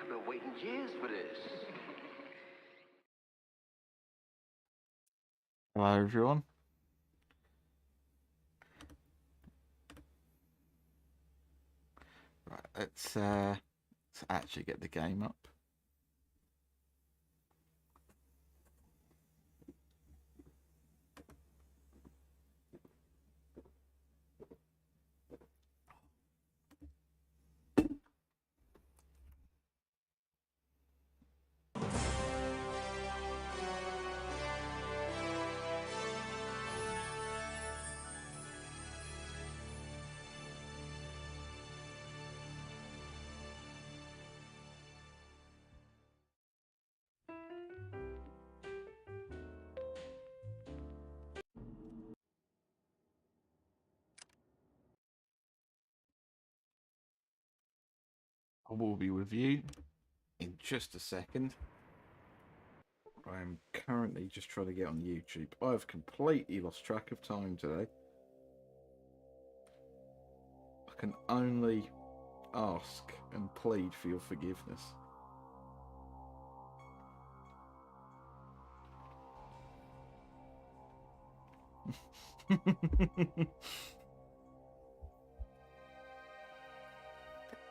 I've been waiting years for this. Hello, everyone. Right, let's actually get the game up. I will be with you in just a second. I am currently just trying to get on YouTube. I've completely lost track of time today. I can only ask and plead for your forgiveness.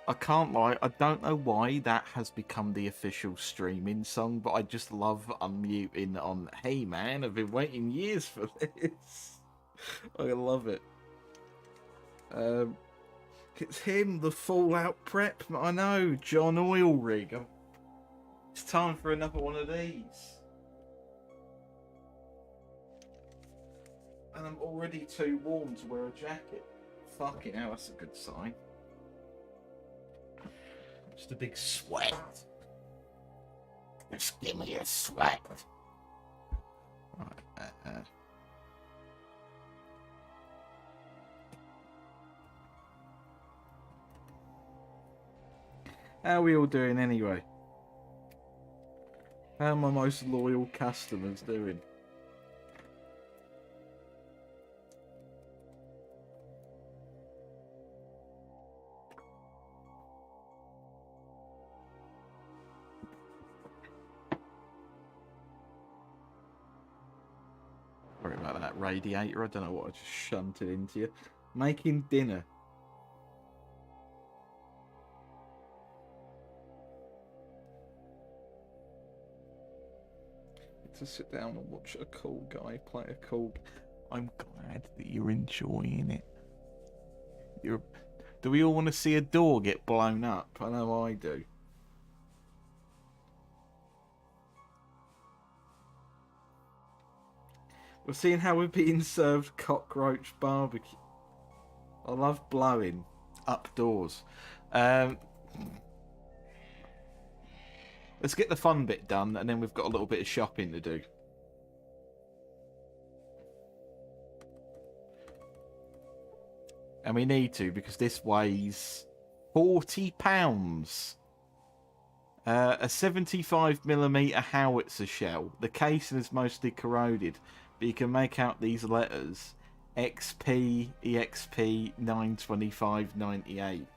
I can't lie, I don't know why that has become the official streaming song, but I just love unmuting on, hey man, I've been waiting years for this. I love it. It's him, the Fallout Prep. I know, John Oilrig. It's time for another one of these. And I'm already too warm to wear a jacket. Fucking hell, that's a good sign. Just a big sweat. Just give me a sweat. Right, how are we all doing anyway? How are my most loyal customers doing? Sorry about that radiator. I don't know what I just shunted into you. Making dinner. To sit down and watch a cool guy play a cool. I'm glad that you're enjoying it. Do we all want to see a door get blown up? I know I do. We're seeing how we're being served cockroach barbecue. I love blowing up doors. Let's get the fun bit done, and then we've got a little bit of shopping to do. And we need to, because this weighs £40. A 75mm howitzer shell. The casing is mostly corroded, but you can make out these letters. XP, EXP, 92598.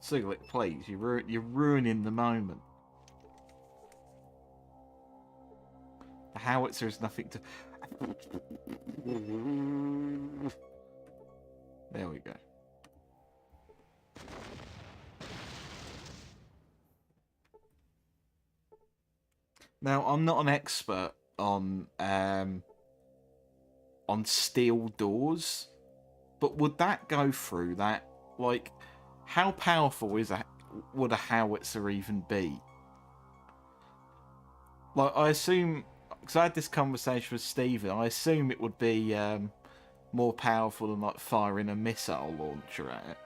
Siglet, please, you're ruining the moment. The howitzer is nothing to... There we go. Now, I'm not an expert on steel doors, but would that go through that? Like, how powerful would a howitzer even be? Like, I assume, because I had this conversation with Stephen, I assume it would be more powerful than like firing a missile launcher at it.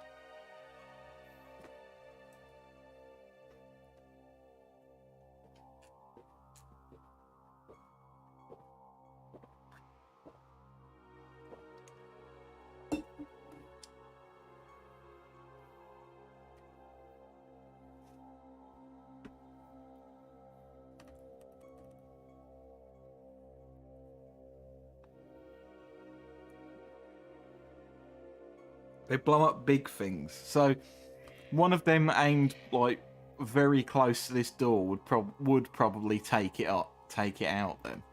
They blow up big things. So one of them aimed like very close to this door would probably take it out then.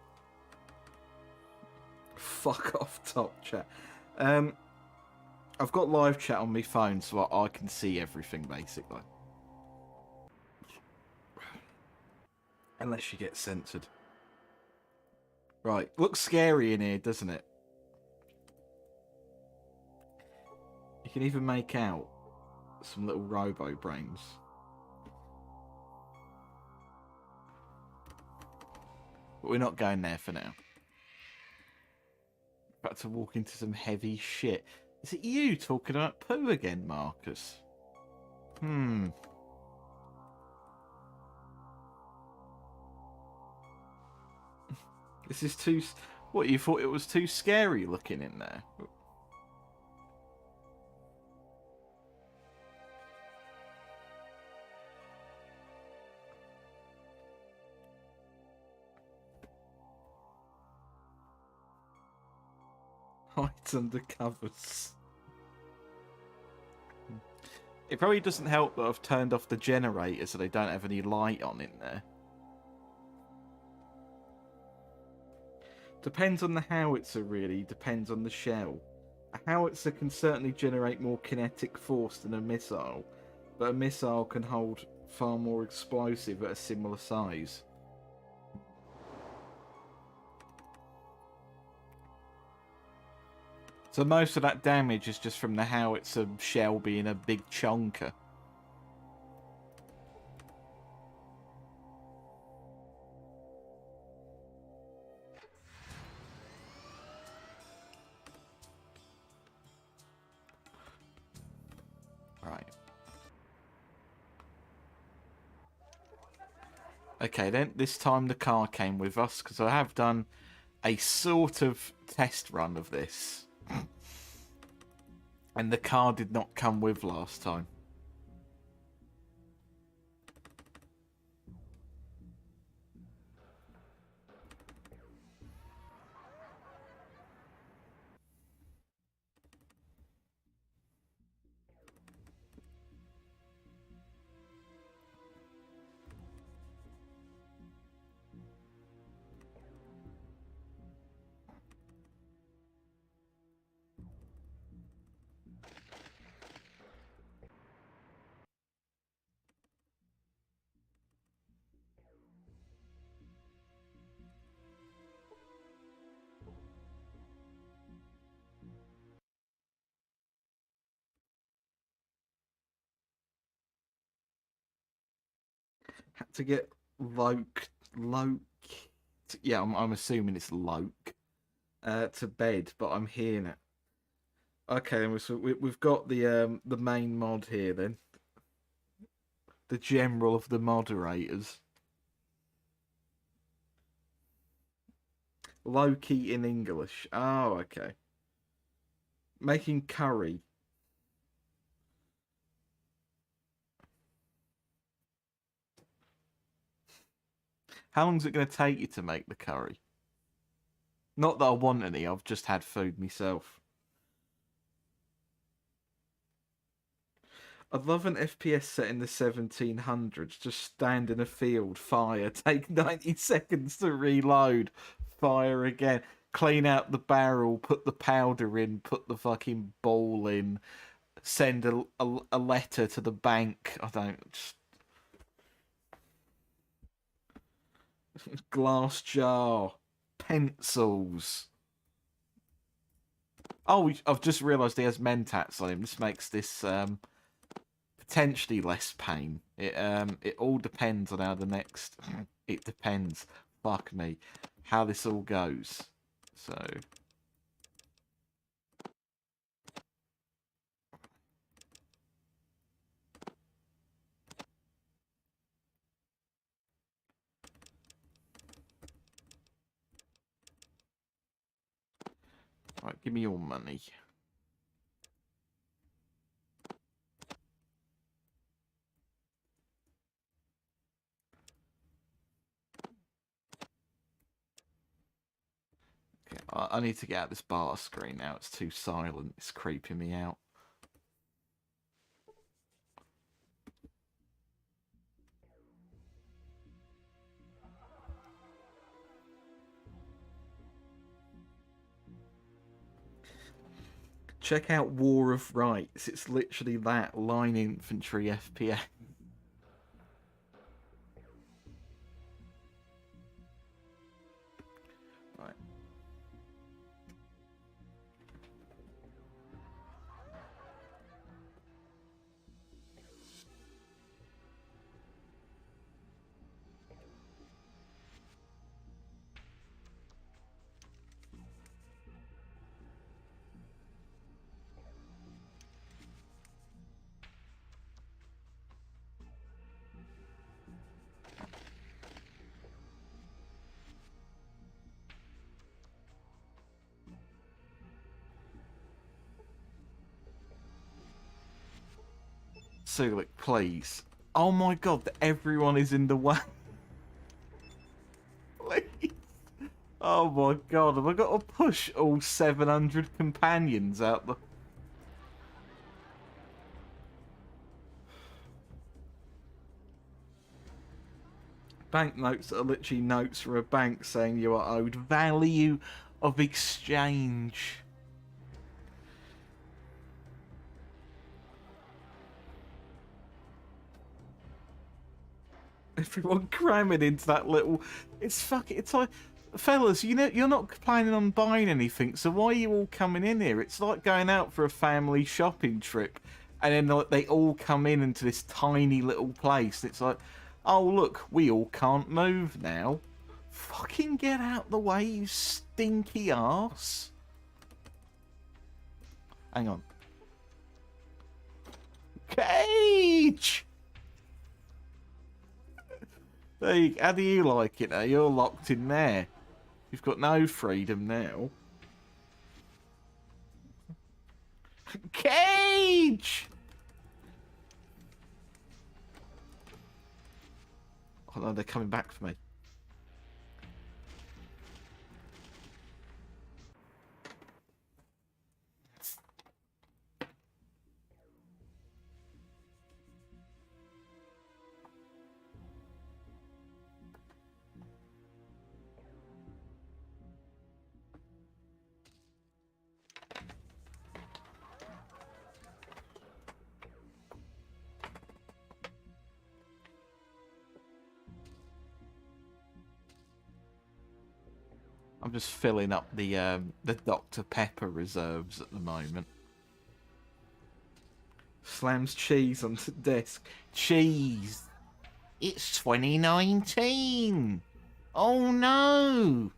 Fuck off, top chat. I've got live chat on my phone, so I can see everything basically. Unless you get censored. Right, looks scary in here, doesn't it? You can even make out some little robo brains. But we're not going there for now. About to walk into some heavy shit. Is it you talking about poo again, Marcus? This is too... What, you thought it was too scary looking in there? Hides under covers. It probably doesn't help that I've turned off the generator so they don't have any light on in there. Depends on the howitzer, really. Depends on the shell. A howitzer can certainly generate more kinetic force than a missile, but a missile can hold far more explosive at a similar size. So most of that damage is just from the howitzer shell being a big chonker. Right. Okay, then this time the car came with us, because I have done a sort of test run of this. And the car did not come with last time. Had to get Loke. Yeah, I'm assuming it's Loke. To bed, but I'm here now. Okay, then we've got the main mod here then. The general of the moderators. Loki in English. Oh, okay. Making curry. How long is it going to take you to make the curry? Not that I want any, I've just had food myself. I'd love an FPS set in the 1700s. Just stand in a field, fire, take 90 seconds to reload, fire again, clean out the barrel, put the powder in, put the fucking ball in, send a letter to the bank. I don't... Just... glass jar, pencils. Oh, I've just realised he has mentats on him. This makes this potentially less pain. It all depends on how the next... It depends. Fuck me. How this all goes. So... Right, give me your money. Okay, I need to get out this bar screen now. It's too silent. It's creeping me out. Check out War of Rights. It's literally that line infantry FPS. Right. Sulik, please. Oh my god, everyone is in the way. Please. Oh my god, have I got to push all 700 companions out the... Banknotes that are literally notes from a bank saying you are owed value of exchange. Everyone cramming into that little... It's fucking... It's like... Fellas, you know, you're not planning on buying anything, so why are you all coming in here? It's like going out for a family shopping trip, and then like, they all come in into this tiny little place. It's like, oh, look, we all can't move now. Fucking get out the way, you stinky arse. Hang on. Cage! Hey, how do you like it now? You're locked in there. You've got no freedom now. Cage! Oh no, they're coming back for me. I'm just filling up the Dr. Pepper reserves at the moment. Slams cheese onto the desk. Cheese! It's 2019! Oh no!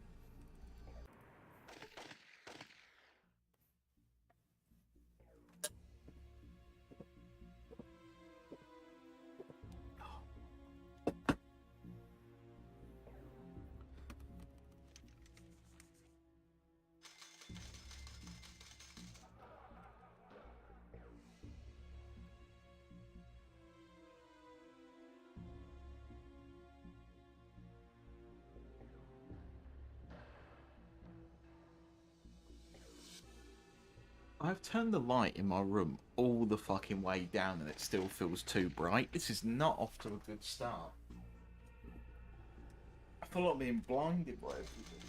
I've turned the light in my room all the fucking way down and it still feels too bright. This is not off to a good start. I feel like I'm being blinded by everything.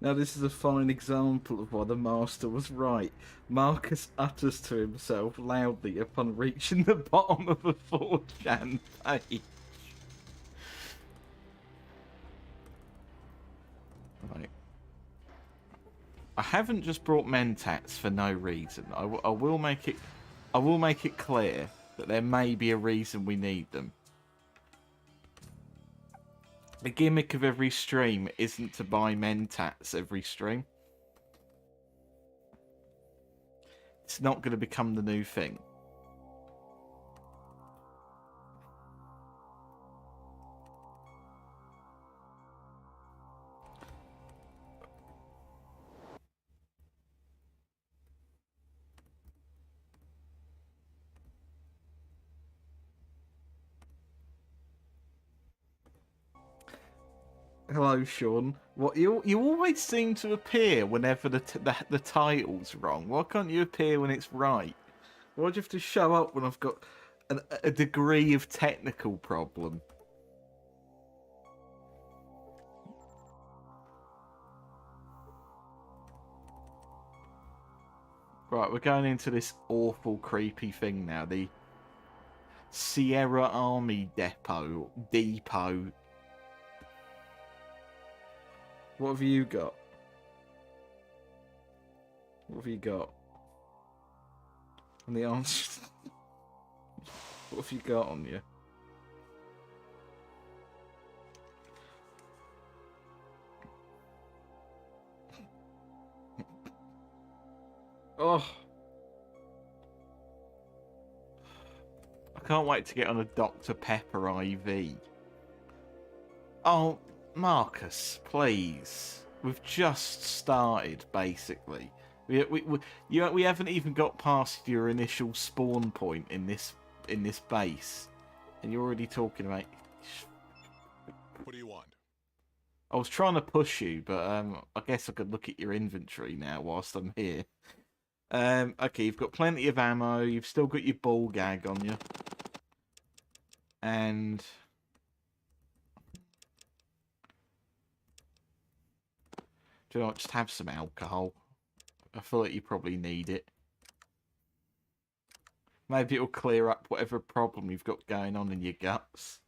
Now this is a fine example of why the master was right. Marcus utters to himself loudly upon reaching the bottom of a 4chan page. Right. I haven't just brought mentats for no reason. I will make it clear that there may be a reason we need them. The gimmick of every stream isn't to buy mentats every stream. It's not going to become the new thing. Hello, Sean. What you always seem to appear whenever the title's wrong. Why can't you appear when it's right? Why do you have to show up when I've got a degree of technical problem? Right, we're going into this awful, creepy thing now. The Sierra Army Depot. What have you got? What have you got? And the answer... What have you got on you? Oh. I can't wait to get on a Dr. Pepper IV. Oh, Marcus, please. We've just started, basically. We haven't even got past your initial spawn point in this base, and you're already talking about. What do you want? I was trying to push you, but I guess I could look at your inventory now whilst I'm here. Okay, you've got plenty of ammo. You've still got your ball gag on you, and do you know what? Just have some alcohol. I feel like you probably need it. Maybe it'll clear up whatever problem you've got going on in your guts.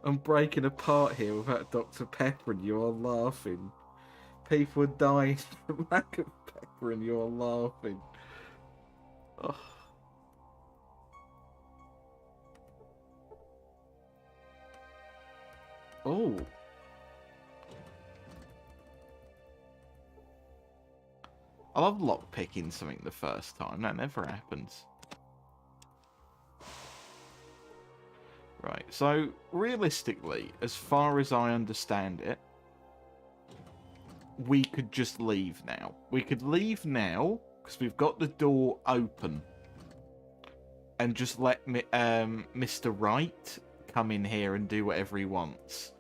I'm breaking apart here without Dr. Pepper and you're laughing. People are dying from lack of pepper and you're laughing. Oh. Oh. I love lockpicking something the first time. That never happens. Right, so realistically, as far as I understand it, we could just leave now. We could leave now, because we've got the door open. And just let Mr. Wright come in here and do whatever he wants.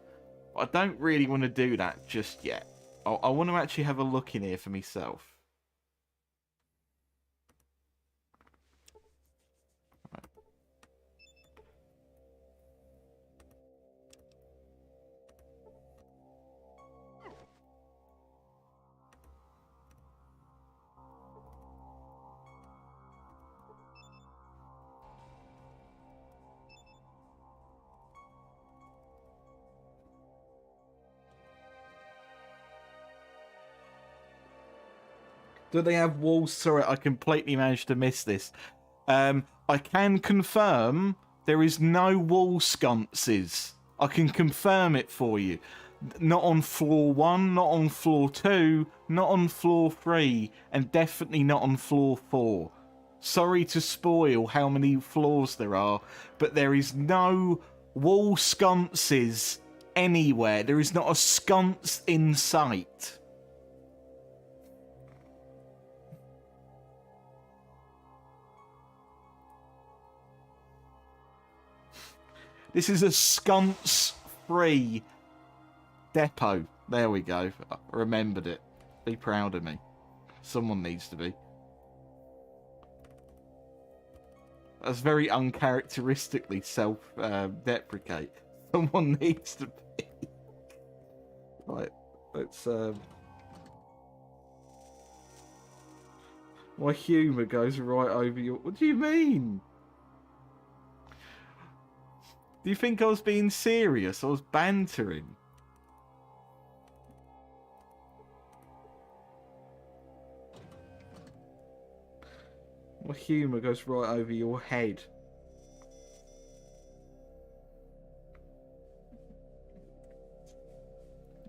I don't really want to do that just yet. I want to actually have a look in here for myself. Do they have walls? Sorry, I completely managed to miss this. I can confirm there is no wall sconces. I can confirm it for you. Not on floor 1, not on floor 2, not on floor 3, and definitely not on floor 4. Sorry to spoil how many floors there are, but there is no wall sconces anywhere. There is not a sconce in sight. This is a sconce-free depot. There we go. I remembered it. Be proud of me. Someone needs to be. That's very uncharacteristically self-deprecate. Someone needs to be. Right, let's... My humour goes right over your... What do you mean? Do you think I was being serious? I was bantering. My humour goes right over your head.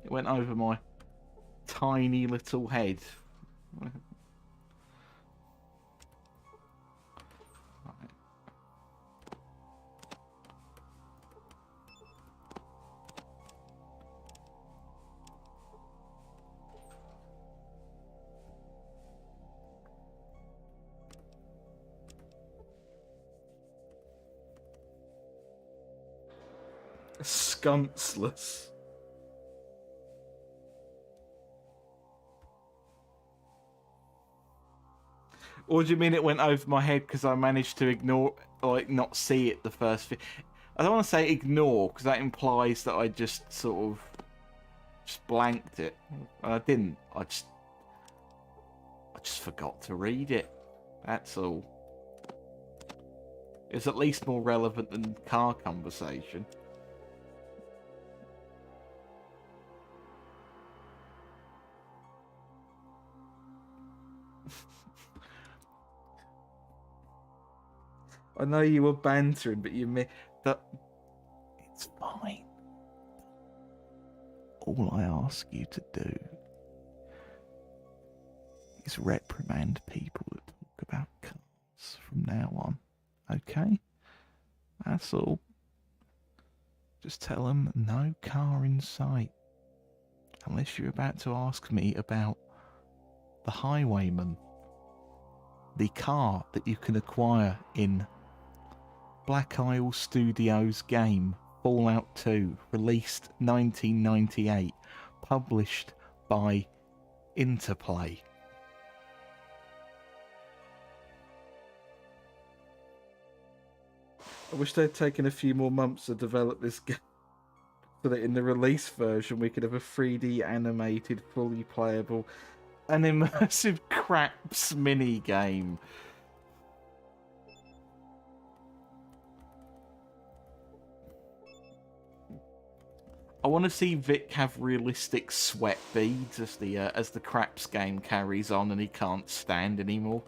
It went over my tiny little head. Sconceless. Or do you mean it went over my head because I managed to ignore, like, not see it the first... I don't want to say ignore, because that implies that I just sort of just blanked it. And I didn't. I just forgot to read it. That's all. It's at least more relevant than car conversation. I know you were bantering, but you that it's fine. All I ask you to do is reprimand people that talk about cars from now on. Okay? That's all. Just tell them no car in sight. Unless you're about to ask me about the Highwayman. The car that you can acquire in Black Isle Studios game Fallout 2, released 1998, published by Interplay. I wish they'd taken a few more months to develop this game, so that in the release version we could have a 3D animated, fully playable, and immersive craps mini game. I want to see Vic have realistic sweat beads as the craps game carries on and he can't stand anymore.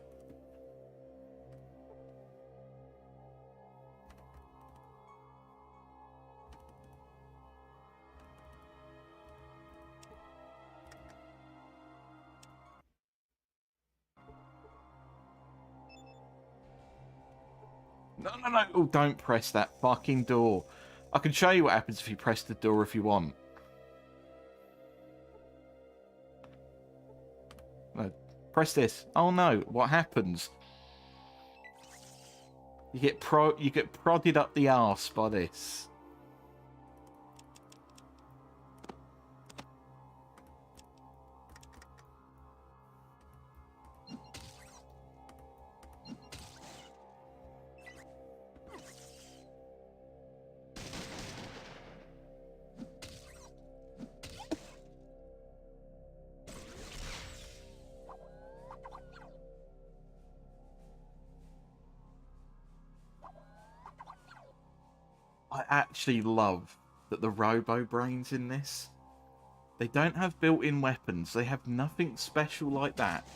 No, no, no. Oh, don't press that fucking door. I can show you what happens if you press the door if you want. No, press this. Oh no, what happens? You get prodded up the arse by this. I actually love that the Robo Brains in this, they don't have built-in weapons. They have nothing special like that.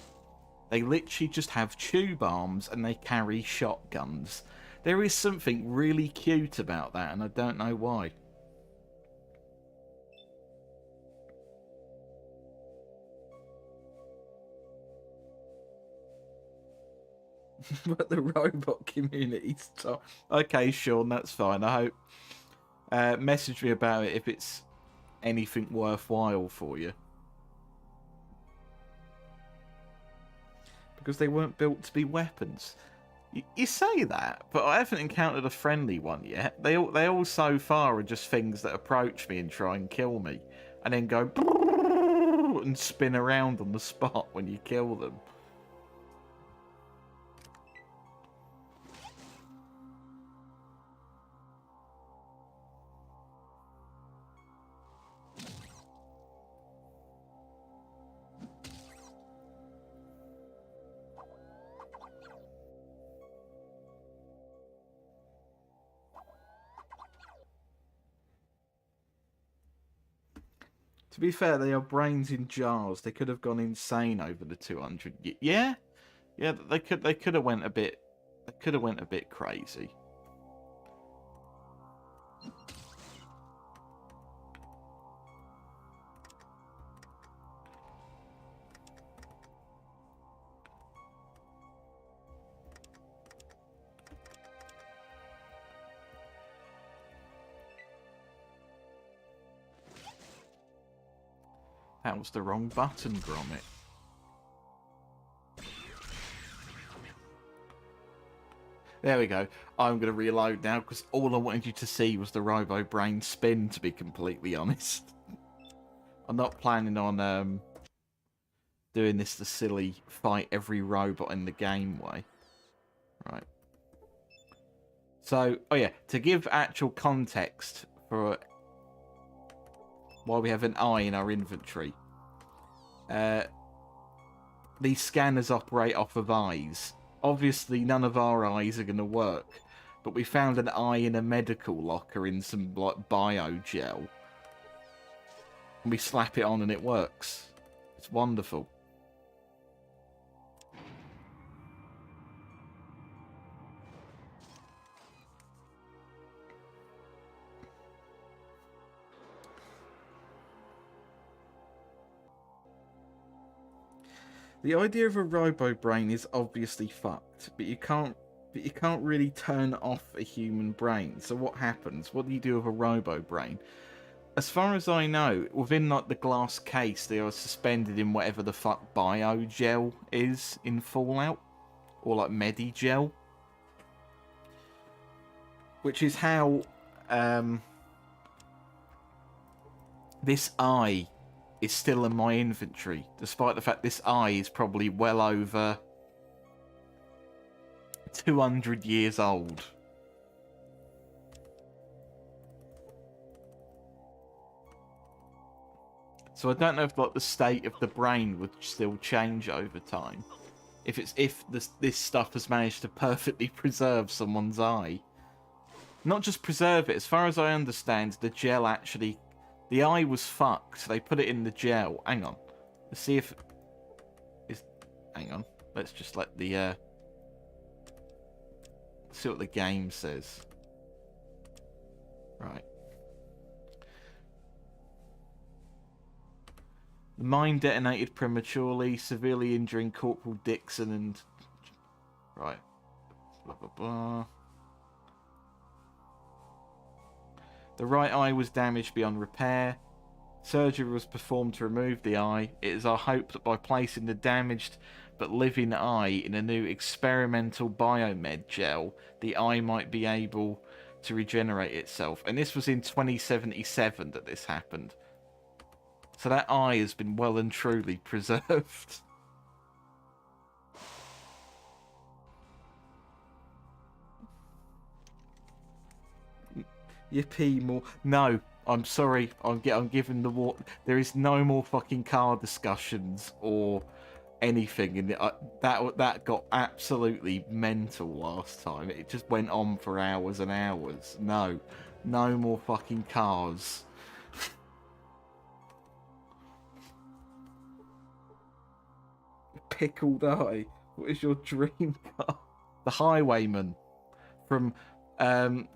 They literally just have tube arms and they carry shotguns. There is something really cute about that, and I don't know why. But the robot community's top. Okay, Sean, that's fine. I hope. Message me about it if it's anything worthwhile for you. Because they weren't built to be weapons. You say that, but I haven't encountered a friendly one yet. They all so far are just things that approach me and try and kill me, and then go and spin around on the spot when you kill them. To be fair, they are brains in jars. They could have gone insane over the 200. Yeah, they could have went a bit. They could have went a bit crazy. That was the wrong button, Gromit. There we go. I'm going to reload now because all I wanted you to see was the Robo Brain spin, to be completely honest. I'm not planning on doing this the silly fight every robot in the game way. Right. So, oh yeah, to give actual context for why we have an eye in our inventory. These scanners operate off of eyes. Obviously, none of our eyes are going to work, but we found an eye in a medical locker in some like biogel. And we slap it on and it works. It's wonderful. The idea of a robo brain is obviously fucked, but you can't really turn off a human brain. So what happens? What do you do with a robo brain? As far as I know, within like the glass case, they are suspended in whatever the fuck biogel is in Fallout, or like Medigel, which is how this eye is still in my inventory, despite the fact this eye is probably well over 200 years old. So I don't know if like the state of the brain would still change over time. If this stuff has managed to perfectly preserve someone's eye. Not just preserve it, as far as I understand, the gel actually... The eye was fucked. They put it in the gel. Hang on. Let's see if... Hang on. Let's just let the... see what the game says. Right. The mine detonated prematurely, severely injuring Corporal Dixon and... Right. Blah, blah, blah. The right eye was damaged beyond repair. Surgery was performed to remove the eye. It is our hope that by placing the damaged but living eye in a new experimental biomed gel, the eye might be able to regenerate itself. And this was in 2077 that this happened. So that eye has been well and truly preserved. Yippee more. No, I'm sorry. I'm giving the war. There is no more fucking car discussions or anything in the, that got absolutely mental last time. It just went on for hours and hours. No more fucking cars. Pickled Eye. What is your dream car? The Highwayman from the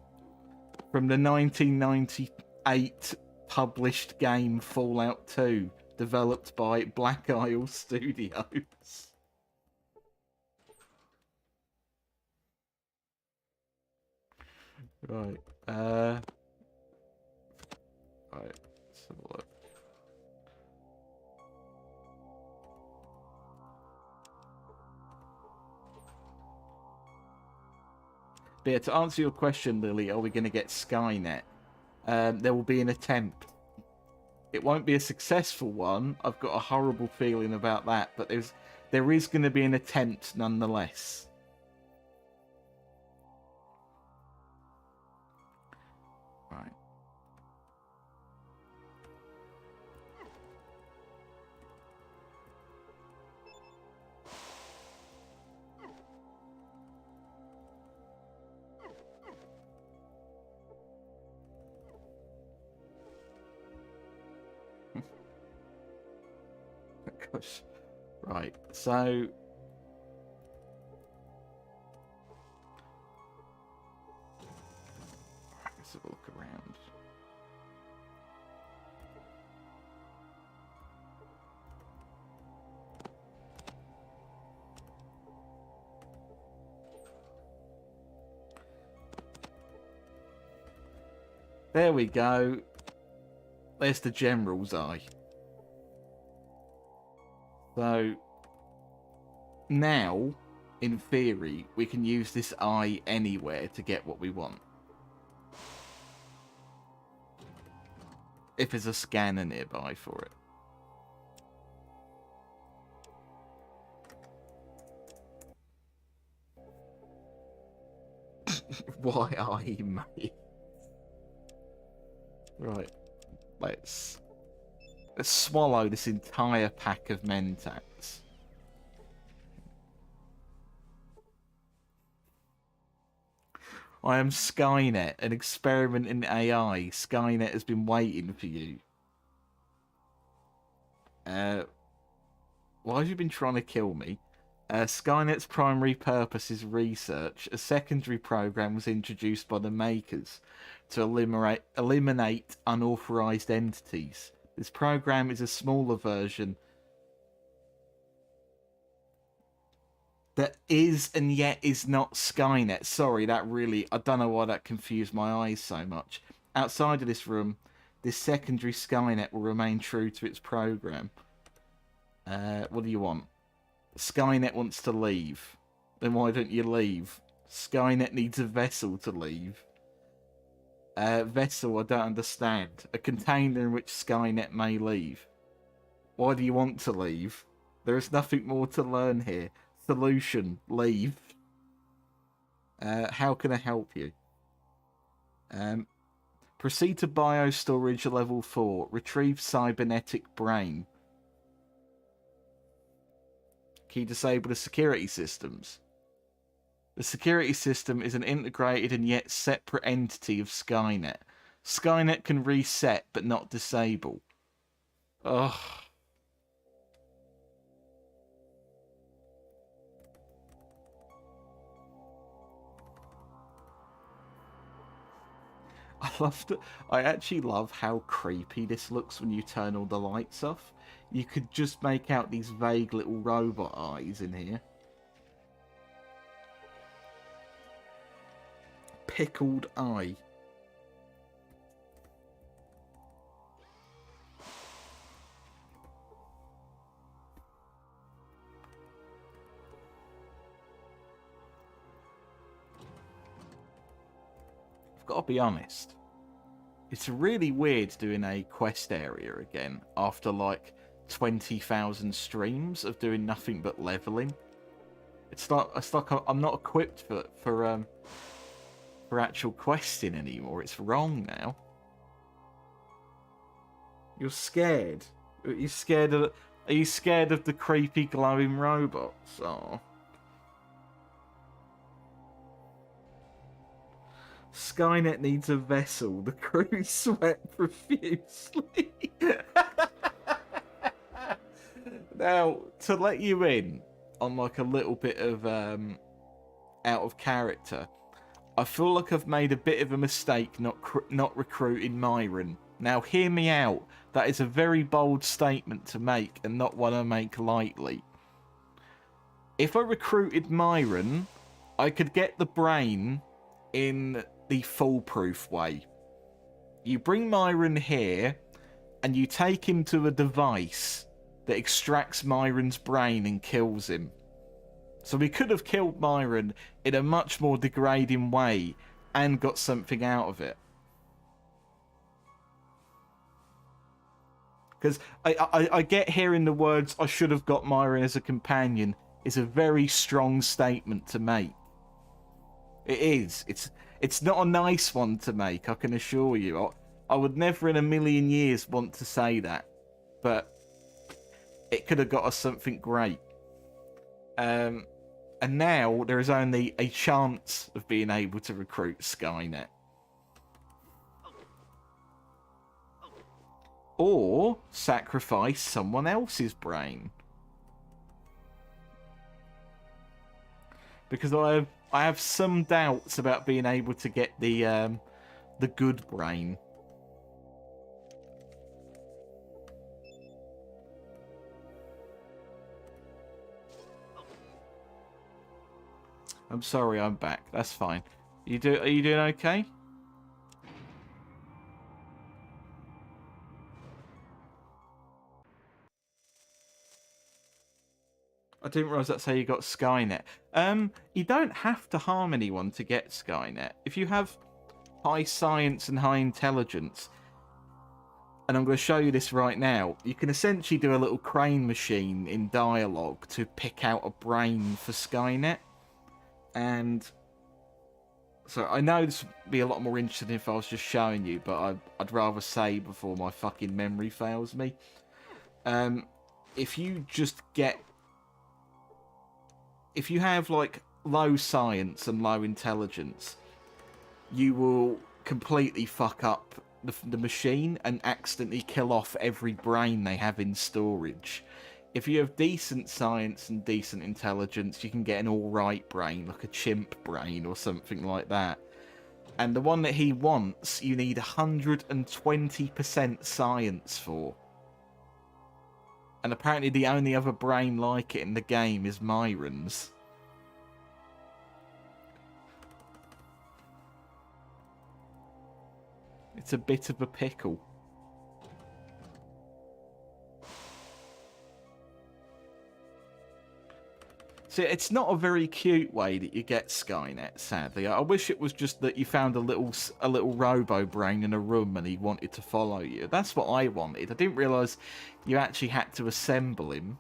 1998 published game Fallout 2, developed by Black Isle Studios. Right. Right. Let's have a look. But yeah, to answer your question, Lily, are we going to get Skynet? There will be an attempt. It won't be a successful one. I've got a horrible feeling about that, but there is going to be an attempt nonetheless. Right. Gosh. Right, so let's have a look around. There we go. There's the General's Eye. So now, in theory, we can use this eye anywhere to get what we want. If there's a scanner nearby for it. Why eye, mate? Right. Let's swallow this entire pack of mentats. I am Skynet, an experiment in AI. Skynet has been waiting for you. Why have you been trying to kill me? Skynet's primary purpose is research. A secondary program was introduced by the makers to eliminate unauthorized entities. This program is a smaller version that is and yet is not Skynet. Sorry, that really, I don't know why that confused my eyes so much. Outside of this room, this secondary Skynet will remain true to its program. What do you want? Skynet wants to leave. Then why don't you leave? Skynet needs a vessel to leave. Vessel, I don't understand. A container in which Skynet may leave. Why do you want to leave? There is nothing more to learn here. Solution, leave. How can I help you? Proceed to biostorage level 4. Retrieve cybernetic brain. Key disable the security systems. The security system is an integrated and yet separate entity of Skynet. Skynet can reset but not disable. Ugh. I actually love how creepy this looks when you turn all the lights off. You could just make out these vague little robot eyes in here. Pickled Eye. I've got to be honest. It's really weird doing a quest area again after like 20,000 streams of doing nothing but leveling. It's like I'm not equipped for actual questing anymore. It's wrong now. You're scared. You're scared of. Are you scared of the creepy glowing robots? Oh. Skynet needs a vessel. The crew sweat profusely. Now, to let you in on like a little bit of out of character, I feel like I've made a bit of a mistake not recruiting Myron. Now, hear me out. That is a very bold statement to make and not one I make lightly. If I recruited Myron, I could get the brain in the foolproof way. You bring Myron here and you take him to a device that extracts Myron's brain and kills him. So we could have killed Myron in a much more degrading way and got something out of it. Because I get hearing the words, I should have got Myron as a companion, is a very strong statement to make. It is. It's not a nice one to make, I can assure you. I would never in a million years want to say that. But it could have got us something great. And now there is only a chance of being able to recruit Skynet. Or sacrifice someone else's brain. Because I have some doubts about being able to get the good brain. I'm sorry, I'm back. That's fine. Are you doing okay? I didn't realise that's how you got Skynet. You don't have to harm anyone to get Skynet. If you have high science and high intelligence, and I'm going to show you this right now, you can essentially do a little crane machine in dialogue to pick out a brain for Skynet. And so I know this would be a lot more interesting if I was just showing you, but I'd rather say before my fucking memory fails me. If you just get... If you have, like, low science and low intelligence, you will completely fuck up the machine and accidentally kill off every brain they have in storage. If you have decent science and decent intelligence, you can get an alright brain, like a chimp brain or something like that. And the one that he wants, you need 120% science for. And apparently the only other brain like it in the game is Myron's. It's a bit of a pickle. See, it's not a very cute way that you get Skynet, sadly. I wish it was just that you found a little robo brain in a room and he wanted to follow you. That's what I wanted. I didn't realise you actually had to assemble him.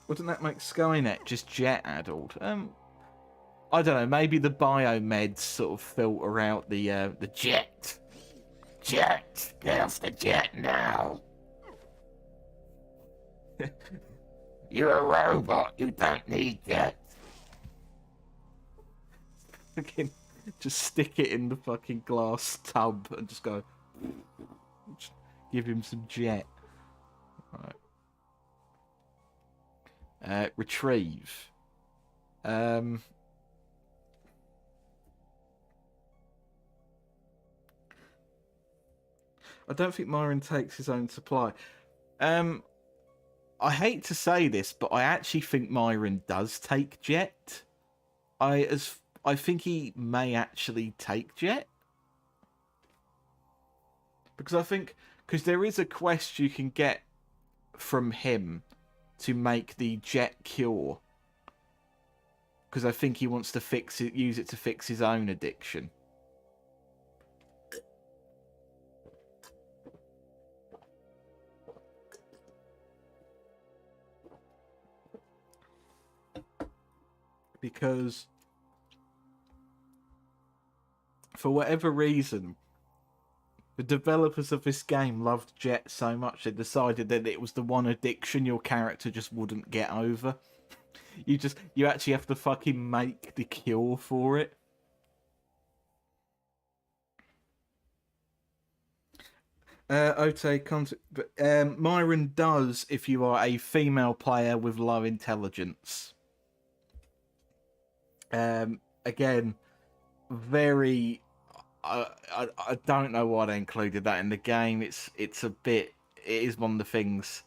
Wouldn't that make Skynet just jet-addled? I don't know, maybe the biomeds sort of filter out the jet. Jet! Get off the jet now! You're a robot, you don't need jet. Fucking just stick it in the fucking glass tub and just go... Just give him some jet. Right. Retrieve. I don't think Myron takes his own supply. I hate to say this, but I actually think Myron does take Jet. I think he may actually take Jet. Because there is a quest you can get from him to make the Jet cure. Because I think he wants to use it to fix his own addiction. Because for whatever reason, The developers of this game loved Jet so much they decided that it was the one addiction your character just wouldn't get over. You actually have to fucking make the cure for it. Ote Myron does if you are a female player with low intelligence. Again, very. I don't know why they included that in the game. It's a bit. It is one of the things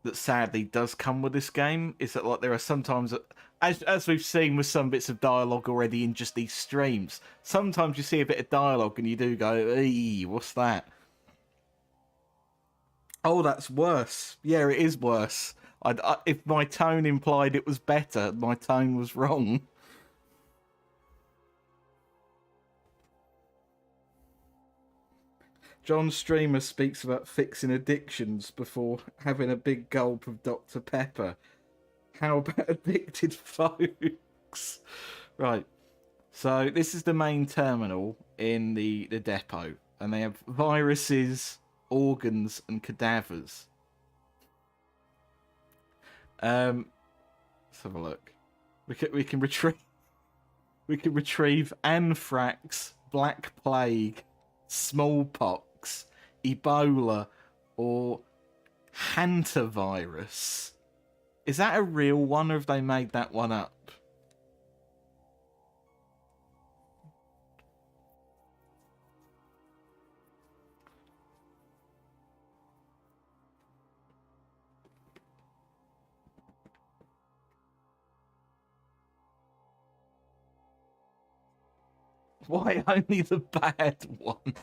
that sadly does come with this game. Is that like there are sometimes, as we've seen with some bits of dialogue already in just these streams, sometimes you see a bit of dialogue and you do go, "Eee, what's that?" Oh, that's worse. Yeah, it is worse. If my tone implied it was better, my tone was wrong. John Streamer speaks about fixing addictions before having a big gulp of Dr. Pepper. How about addicted folks? Right. So this is the main terminal in the depot. And they have viruses, organs, and cadavers. Let's have a look. We can retrieve anthrax, black plague, smallpox, Ebola, or hantavirus. Is that a real one, or have they made that one up? Why only the bad one?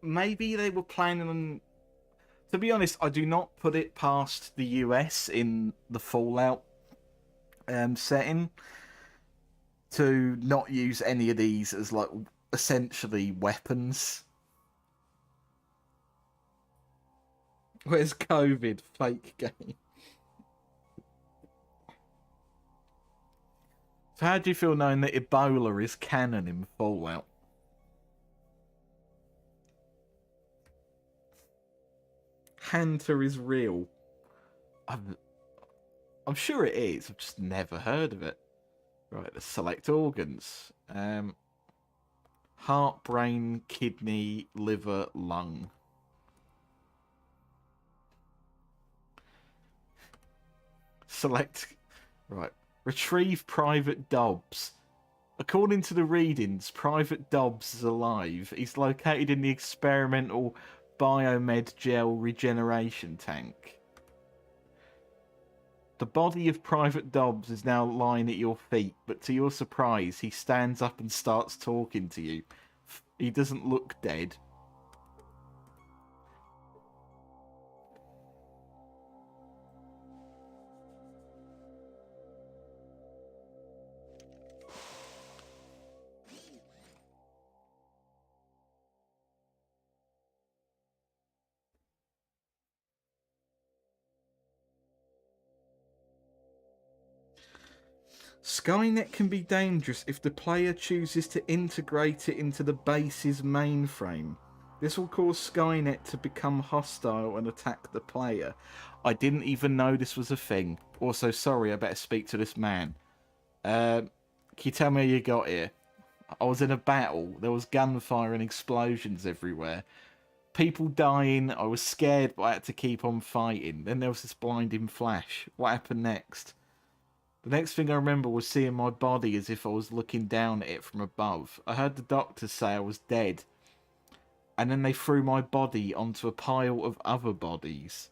Maybe they were planning on... To be honest, I do not put it past the US in the Fallout setting to not use any of these as, like, essentially weapons. Where's COVID? Fake game. So how do you feel knowing that Ebola is canon in Fallout? Hunter is real. I'm sure it is. I've just never heard of it. Right, let's select organs. Heart, brain, kidney, liver, lung. Select... Right. Retrieve Private Dobbs. According to the readings, Private Dobbs is alive. He's located in the experimental biomed gel regeneration tank. The body of Private Dobbs is now lying at your feet, but to your surprise, he stands up and starts talking to you. He doesn't look dead. Skynet can be dangerous if the player chooses to integrate it into the base's mainframe. This will cause Skynet to become hostile and attack the player. I didn't even know this was a thing. Also, sorry, I better speak to this man. Can you tell me how you got here? I was in a battle. There was gunfire and explosions everywhere. People dying. I was scared, but I had to keep on fighting. Then there was this blinding flash. What happened next? The next thing I remember was seeing my body as if I was looking down at it from above. I heard the doctors say I was dead. And then they threw my body onto a pile of other bodies.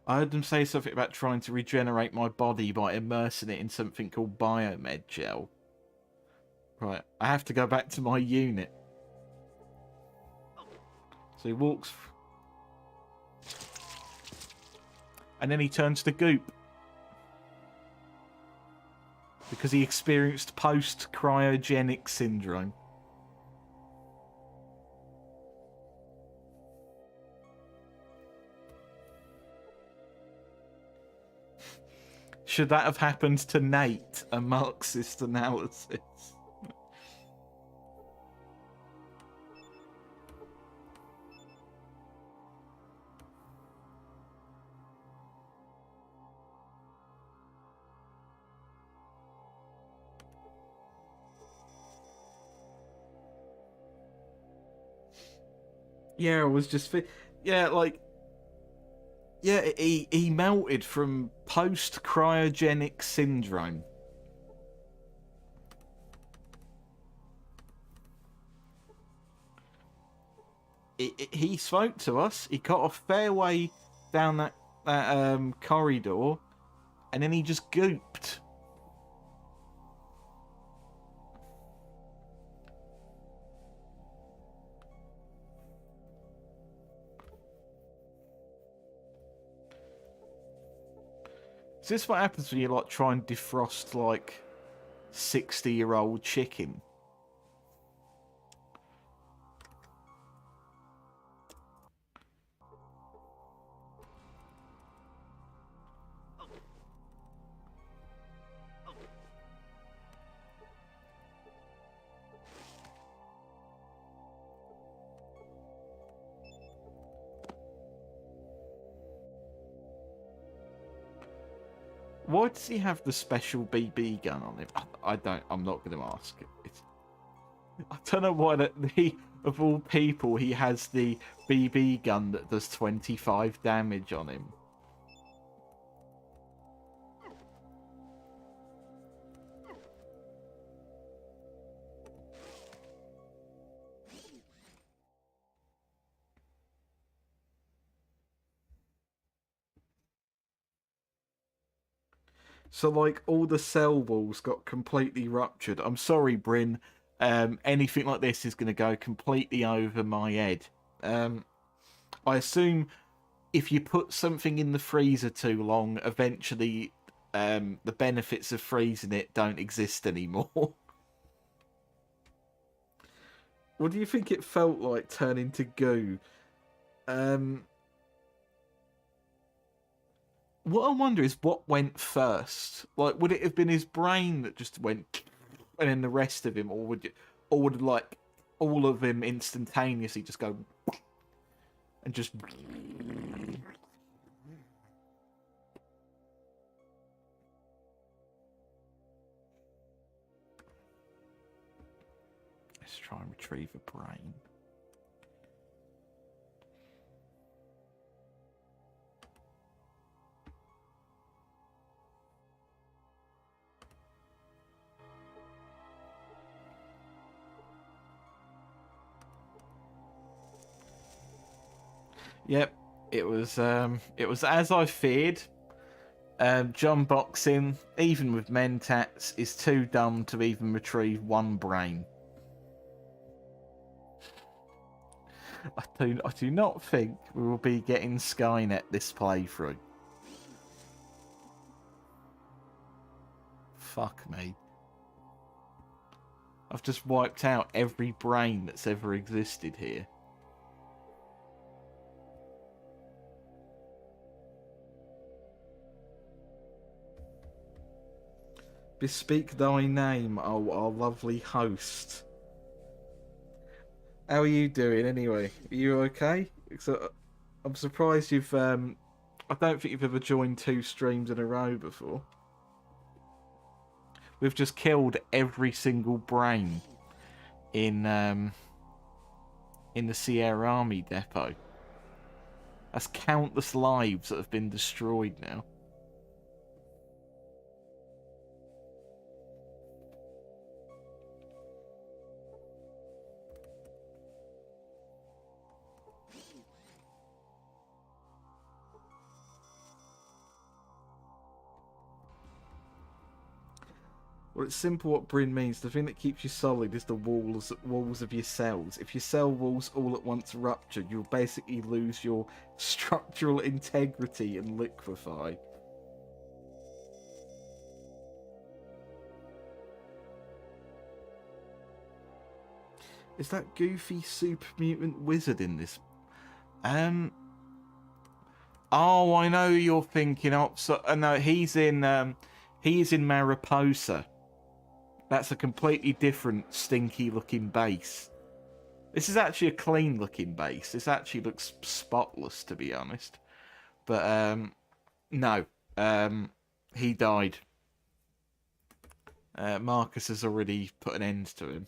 I heard them say something about trying to regenerate my body by immersing it in something called biomed gel. Right, I have to go back to my unit. So he walks... And then he turns to goop. Because he experienced post-cryogenic syndrome. Should that have happened to Nate, a Marxist analysis? Yeah, it was just... Yeah, like... Yeah, he melted from post-cryogenic syndrome. He spoke to us. He got a fair way down that corridor, and then he just gooped. Is this what happens when you like try and defrost like 60-year-old chicken? Why does he have the special BB gun on him? I'm not going to ask. I don't know why of all people, he has the BB gun that does 25 damage on him. So, like, all the cell walls got completely ruptured. I'm sorry, Bryn. Anything like this is going to go completely over my head. I assume if you put something in the freezer too long, eventually the benefits of freezing it don't exist anymore. What do you think it felt like turning to goo? What I wonder is what went first. Like, would it have been his brain that just went, and then the rest of him, or would like all of him instantaneously just go and just? Let's try and retrieve a brain. Yep, it was as I feared. John Boxing, even with mentats, is too dumb to even retrieve one brain. I do not think we will be getting Skynet this playthrough. Fuck me. I've just wiped out every brain that's ever existed here. Bespeak thy name, oh our lovely host. How are you doing anyway? Are you okay? So, I'm surprised you've I don't think you've ever joined 2 streams in a row before. We've just killed every single brain in the Sierra Army depot. That's countless lives that have been destroyed now. Well, it's simple what Bryn means. The thing that keeps you solid is the walls of your cells. If your cell walls all at once rupture, you'll basically lose your structural integrity and liquefy. Is that goofy super mutant wizard in this? Oh, I know who you're thinking of. So, no, he's in Mariposa. That's a completely different, stinky-looking base. This is actually a clean-looking base. This actually looks spotless, to be honest. But no, he died. Marcus has already put an end to him.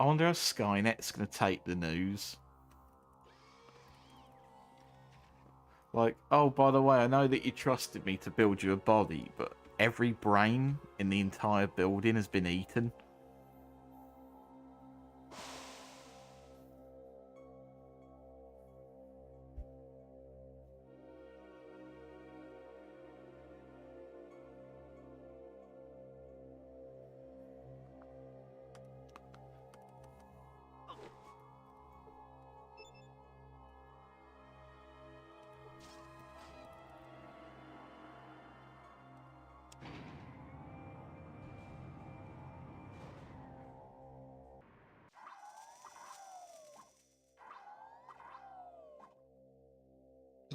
I wonder how Skynet's going to take the news. Like, oh, by the way, I know that you trusted me to build you a body, but every brain in the entire building has been eaten.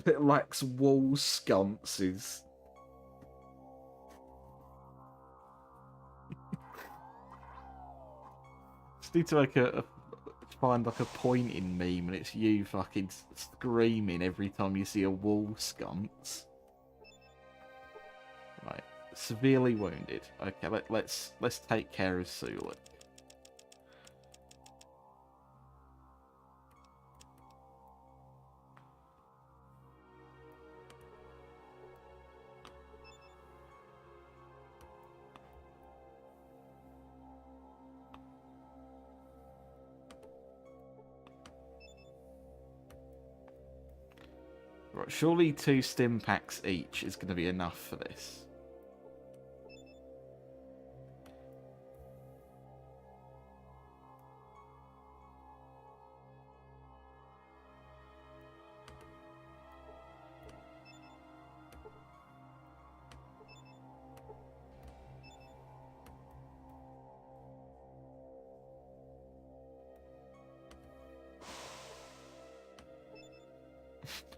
It lacks wall sconces. Just need to make find like a pointing meme, and it's you fucking screaming every time you see a wall sconce. Right, severely wounded. Okay, let's take care of Sulik. Right, surely 2 stim packs each is going to be enough for this.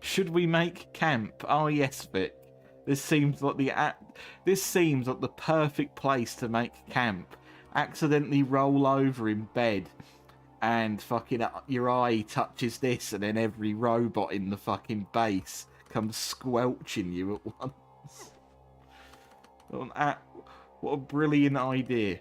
Should we make camp? Oh yes, Vic. This seems like the perfect place to make camp. Accidentally roll over in bed, and fucking your eye touches this, and then every robot in the fucking base comes squelching you at once. What a brilliant idea.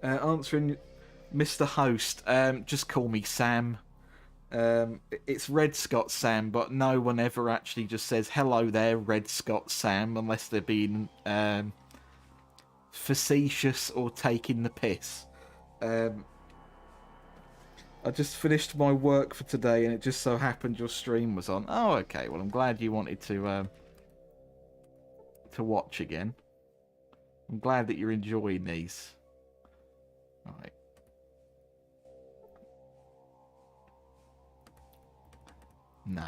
Answering Mr. Host, just call me Sam. It's Red Scott Sam, but no one ever actually just says, hello there, Red Scott Sam, unless they're being facetious or taking the piss. I just finished my work for today, and it just so happened your stream was on. Oh, okay, well, I'm glad you wanted to watch again. I'm glad that you're enjoying these. Alright. No.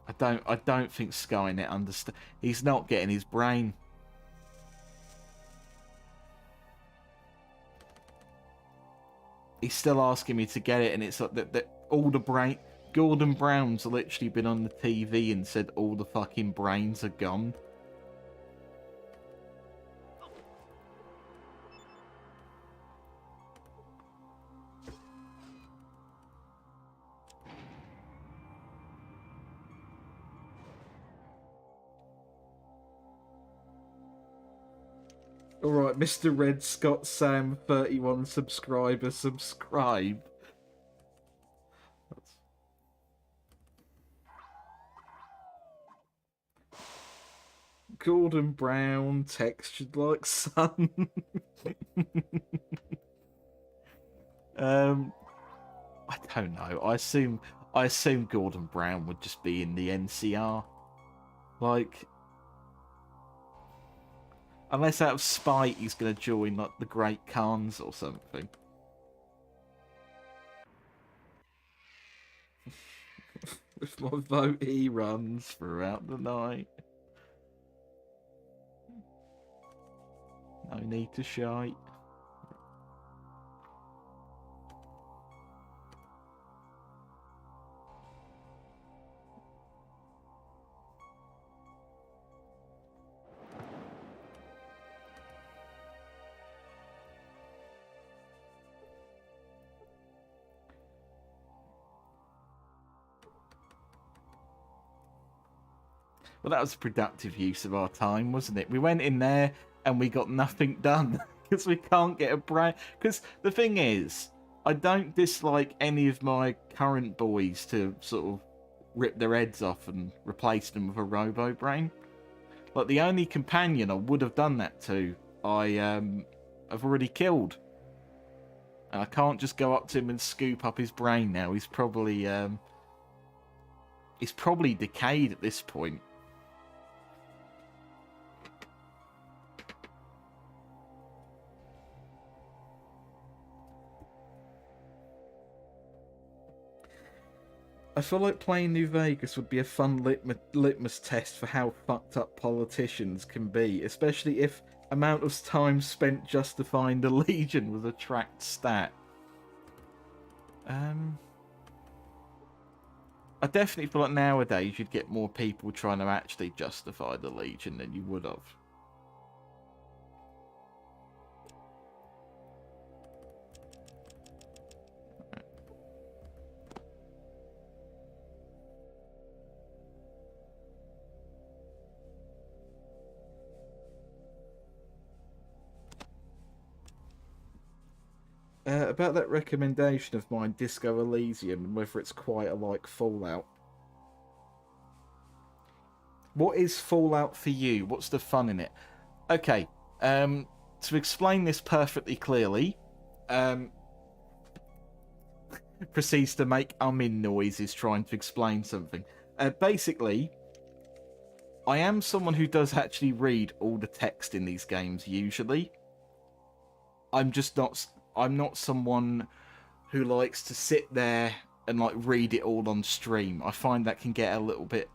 I don't think Skynet understands. He's not getting his brain. He's still asking me to get it, and it's like that all the brain. Gordon Brown's literally been on the TV and said all the fucking brains are gone. Alright, Mr. Red Scott Sam, 31 subscribers, subscribe. Gordon Brown, textured like sun. I don't know. I assume Gordon Brown would just be in the NCR. Like, unless out of spite he's going to join like the Great Khans or something. With my vote, he runs throughout the night. No need to shite. Well, that was a productive use of our time, wasn't it? We went in there and we got nothing done because we can't get a brain. Because the thing is, I don't dislike any of my current boys to sort of rip their heads off and replace them with a robo brain. Like, the only companion I would have done that to, I've already killed. And I can't just go up to him and scoop up his brain now. He's probably decayed at this point. I feel like playing New Vegas would be a fun litmus test for how fucked up politicians can be, especially if amount of time spent justifying the Legion was a tracked stat. I definitely feel like nowadays you'd get more people trying to actually justify the Legion than you would have. About that recommendation of mine, Disco Elysium, and whether it's quite like Fallout. What is Fallout for you? What's the fun in it? Okay, to explain this perfectly clearly, proceeds to make noises trying to explain something. Basically, I am someone who does actually read all the text in these games usually. I'm not someone who likes to sit there and like read it all on stream. I find that can get a little bit,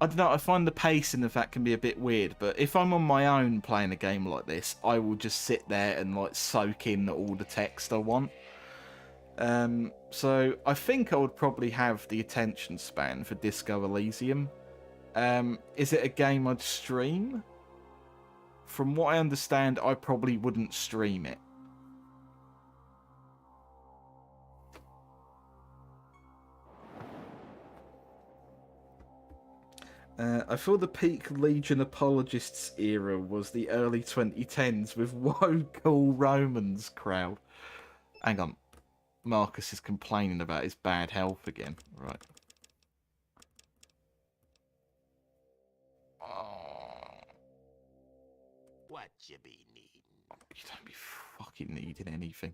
I don't know, I find the pacing of that can be a bit weird, but if I'm on my own playing a game like this, I will just sit there and like soak in all the text I want. So I think I would probably have the attention span for Disco Elysium. Is it a game I'd stream? From what I understand, I probably wouldn't stream it. I feel the peak Legion apologists era was the early 2010s with Woe Cool Romans crowd. Hang on. Marcus is complaining about his bad health again. Right. What you be needing? You don't be fucking needing anything.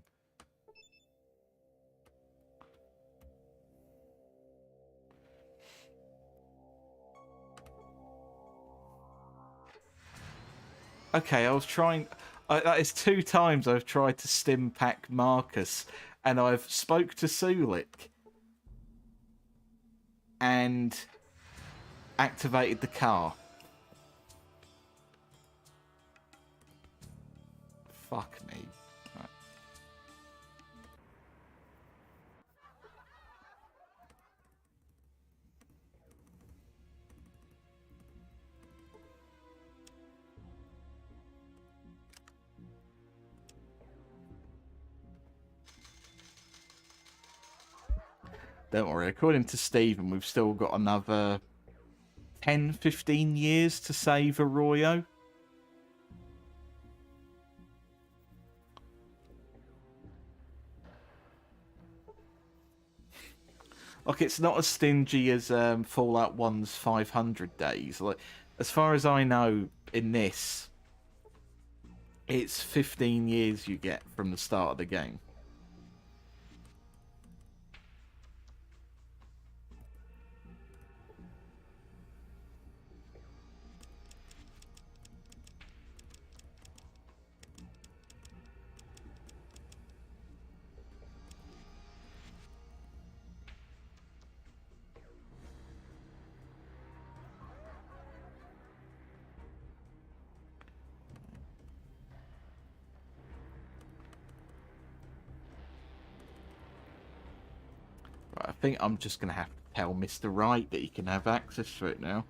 Okay, I was trying... that is 2 times I've tried to stim pack Marcus, and I've spoke to Sulik and activated the car. Fuck me. Right. Don't worry, according to Stephen, we've still got another 10, 15 years to save Arroyo. Like, it's not as stingy as Fallout 1's 500 days. Like, as far as I know, in this, it's 15 years you get from the start of the game. think I'm just going to have to tell Mr. Wright that he can have access to it now.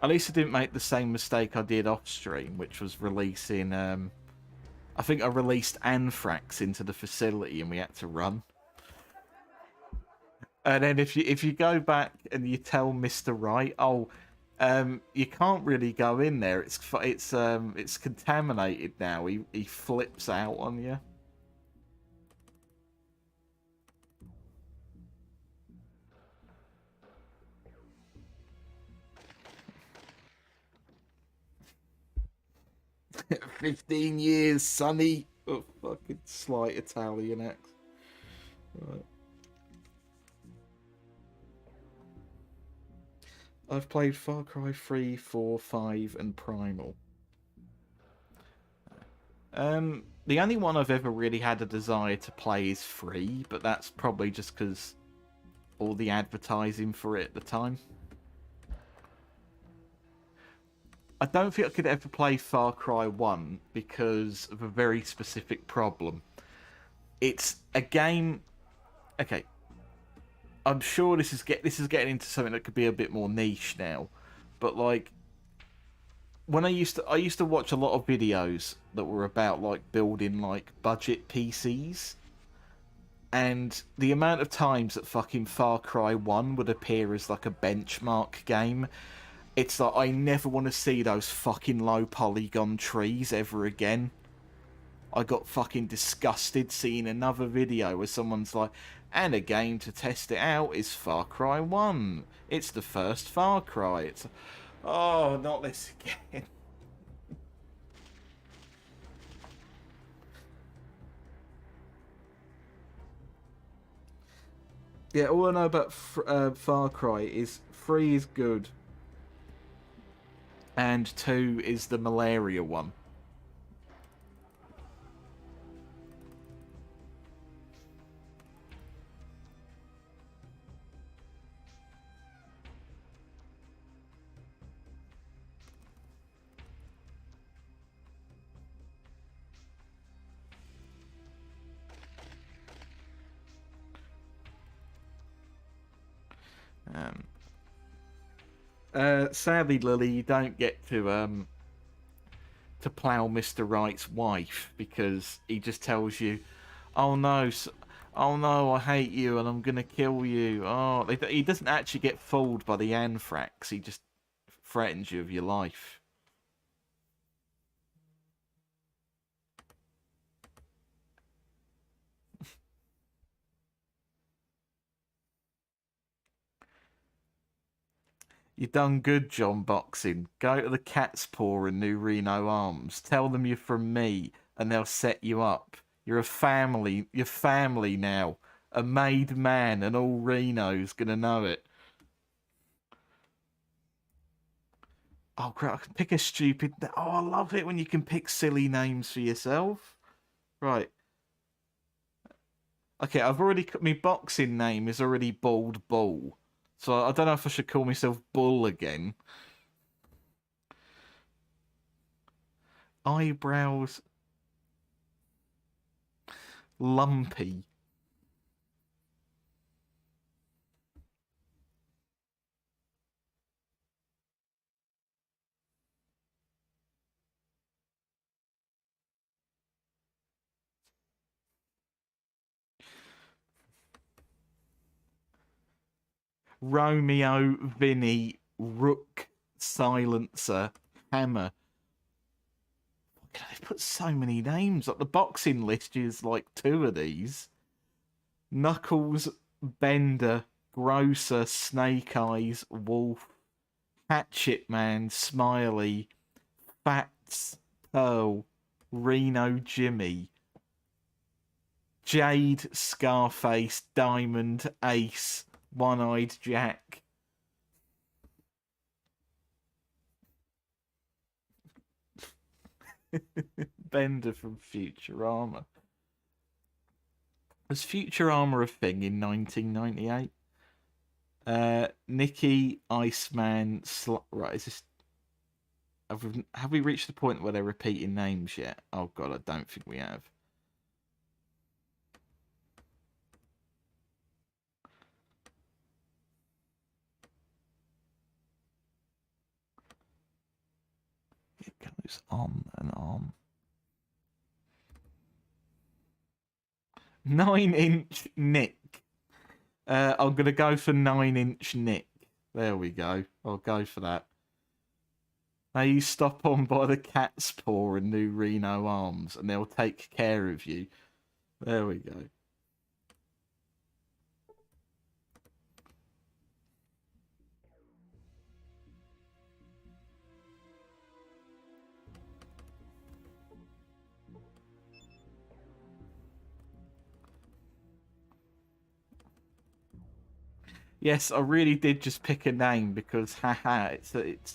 At least I didn't make the same mistake I did off stream, which was releasing... I think I released Anthrax into the facility and we had to run. And then if you go back and you tell Mr. Wright, oh, you can't really go in there. It's contaminated now. He flips out on you. "15 years, Sonny." Oh, fucking slight Italian accent. Right. I've played Far Cry 3, 4, 5, and Primal. The only one I've ever really had a desire to play is 3, but that's probably just because all the advertising for it at the time. I don't think I could ever play Far Cry 1 because of a very specific problem. It's a game... Okay. I'm sure this is getting into something that could be a bit more niche now. But, like... When I used to watch a lot of videos that were about, like, building, like, budget PCs. And the amount of times that fucking Far Cry 1 would appear as, like, a benchmark game... It's like, I never want to see those fucking low polygon trees ever again. I got fucking disgusted seeing another video where someone's like, and a game to test it out is Far Cry 1. It's the first Far Cry. It's, oh, not this again. Yeah, all I know about Far Cry is 3 is good. And 2 is the malaria one. Sadly, Lily, you don't get to plough Mr. Wright's wife because he just tells you, "Oh no, oh no, I hate you and I'm gonna kill you." Oh, he doesn't actually get fooled by the anthrax. He just threatens you with your life. You done good, John Boxing. Go to the Cat's Paw in New Reno Arms. Tell them you're from me, and they'll set you up. You're a family. You're family now. A made man, and all Reno's gonna know it. Oh, great! I can pick a stupid. Oh, I love it when you can pick silly names for yourself. Right. Okay, I've already. My boxing name is already Bald Bull. So I don't know if I should call myself Bull again. Eyebrows. Lumpy. Romeo, Vinny, Rook, Silencer, Hammer. They've put so many names. Like the boxing list is like 2 of these. Knuckles, Bender, Grocer, Snake Eyes, Wolf, Hatchet Man, Smiley, Fats, Pearl, Reno Jimmy, Jade, Scarface, Diamond, Ace, One-Eyed Jack. Bender from Futurama. Was Futurama a thing in 1998? Nikki, Iceman, right, is this... Have we reached the point where they're repeating names yet? Oh god, I don't think we have. It's on and on. 9-inch Nick. I'm going to go for 9-inch Nick. There we go. I'll go for that. Now you stop on by the cat's paw and New Reno Arms, and they'll take care of you. There we go. Yes, I really did just pick a name because, haha,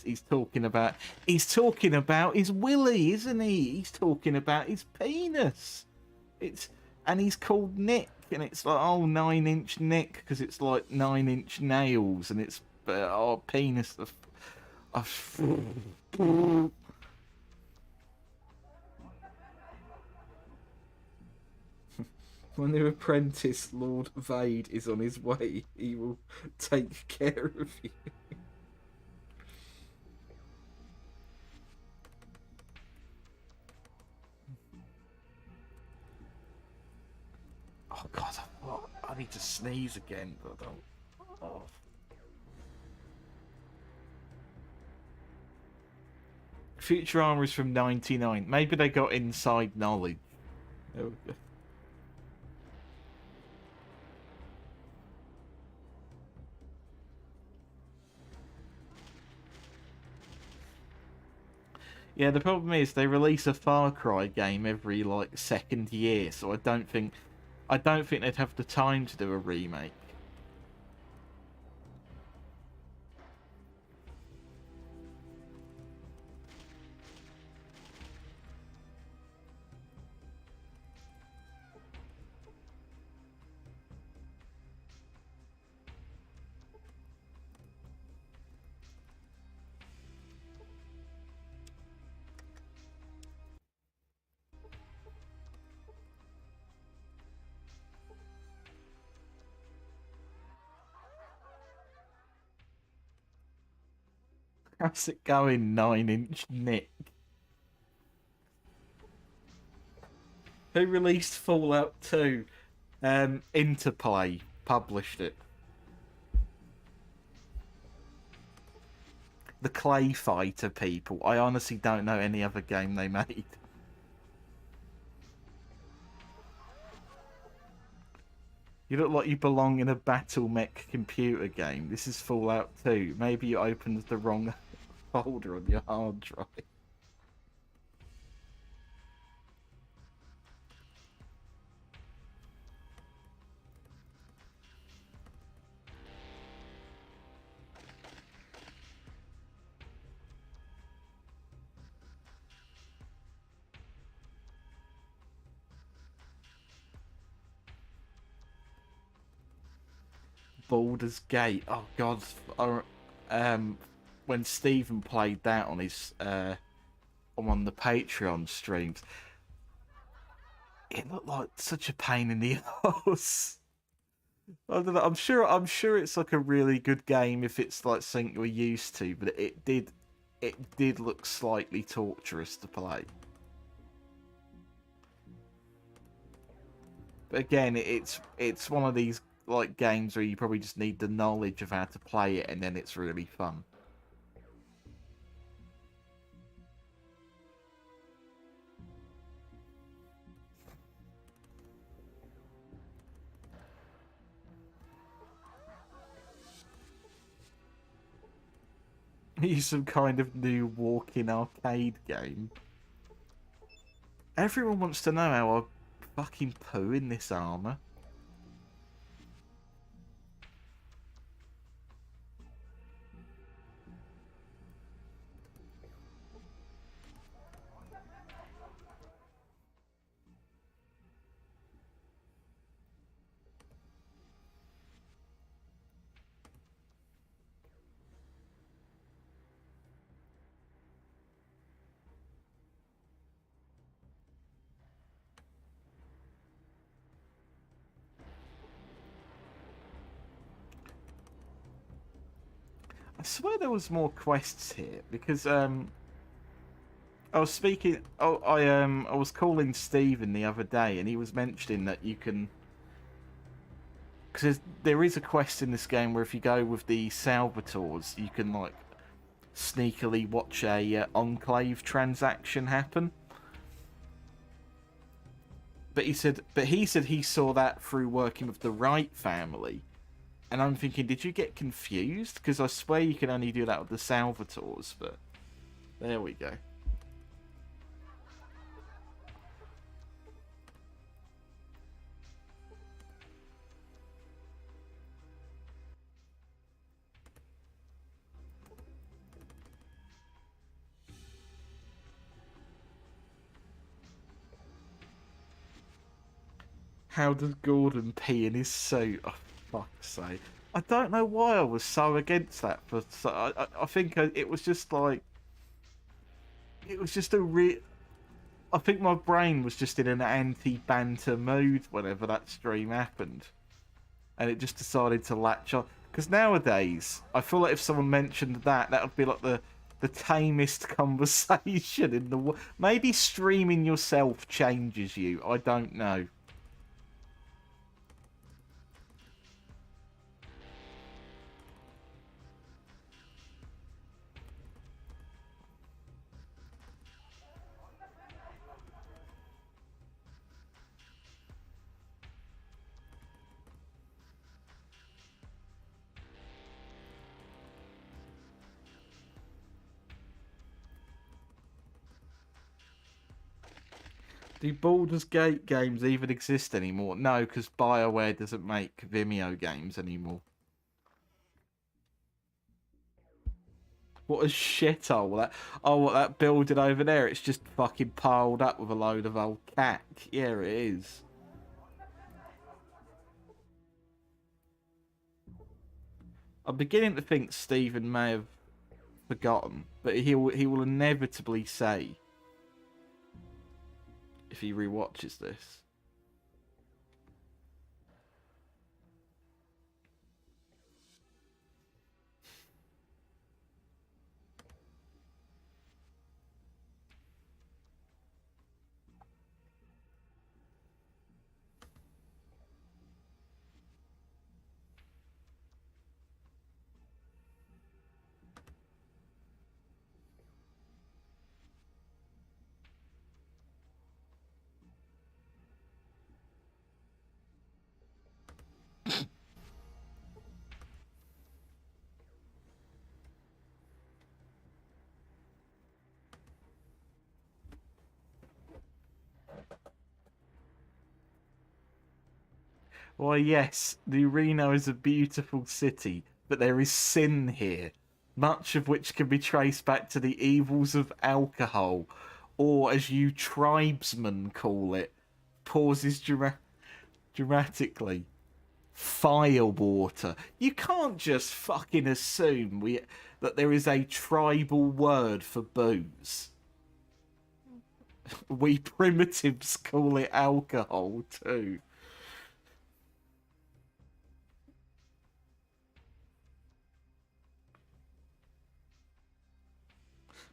he's talking about his willy, isn't he? He's talking about his penis. And he's called Nick, and it's like, oh, 9-inch Nick because it's like 9-inch nails, and it's penis. When the apprentice Lord Vade is on his way, he will take care of you. Oh God, I need to sneeze again, but I don't. Oh. Futurama is from '99. Maybe they got inside knowledge. There we go. Yeah, the problem is they release a Far Cry game every like second year, so I don't think they'd have the time to do a remake. How's it going, 9-inch Nick? Who released Fallout 2? Interplay published it. The Clay Fighter people. I honestly don't know any other game they made. You look like you belong in a battle mech computer game. This is Fallout 2. Maybe you opened the wrong folder on your hard drive. Baldur's Gate. Oh God. When Stephen played that on his on the Patreon streams, it looked like such a pain in the ass. I don't know. I'm sure it's like a really good game if it's like something we're used to, but it did look slightly torturous to play. But again, it's one of these like games where you probably just need the knowledge of how to play it, and then it's really fun. He's some kind of new walk-in arcade game. Everyone wants to know how I fucking poo in this armor. I swear there was more quests here, because I was speaking. Oh, I was calling Steven the other day, and he was mentioning that you can, because there is a quest in this game where if you go with the Salvators, you can like sneakily watch a enclave transaction happen. But he said he saw that through working with the Wright family, and I'm thinking, did you get confused? Because I swear you can only do that with the Salvators. But there we go. How does Gordon pee in his suit? Oh, fuck's sake. I don't know why I was so against that. But I think it was just like... It was just a I think my brain was just in an anti-banter mood whenever that stream happened. And it just decided to latch on. Because nowadays, I feel like if someone mentioned that would be like the tamest conversation in the world. Maybe streaming yourself changes you. I don't know. Do Baldur's Gate games even exist anymore? No, because BioWare doesn't make Vimeo games anymore. What a shithole that... Oh, what, that building over there? It's just fucking piled up with a load of old cack. Yeah, it is. I'm beginning to think Stephen may have forgotten, but he will inevitably say, if he rewatches this. Why, yes, New Reno is a beautiful city, but there is sin here, much of which can be traced back to the evils of alcohol, or as you tribesmen call it, pauses dramatically, fire water. You can't just fucking assume that there is a tribal word for booze. We primitives call it alcohol too.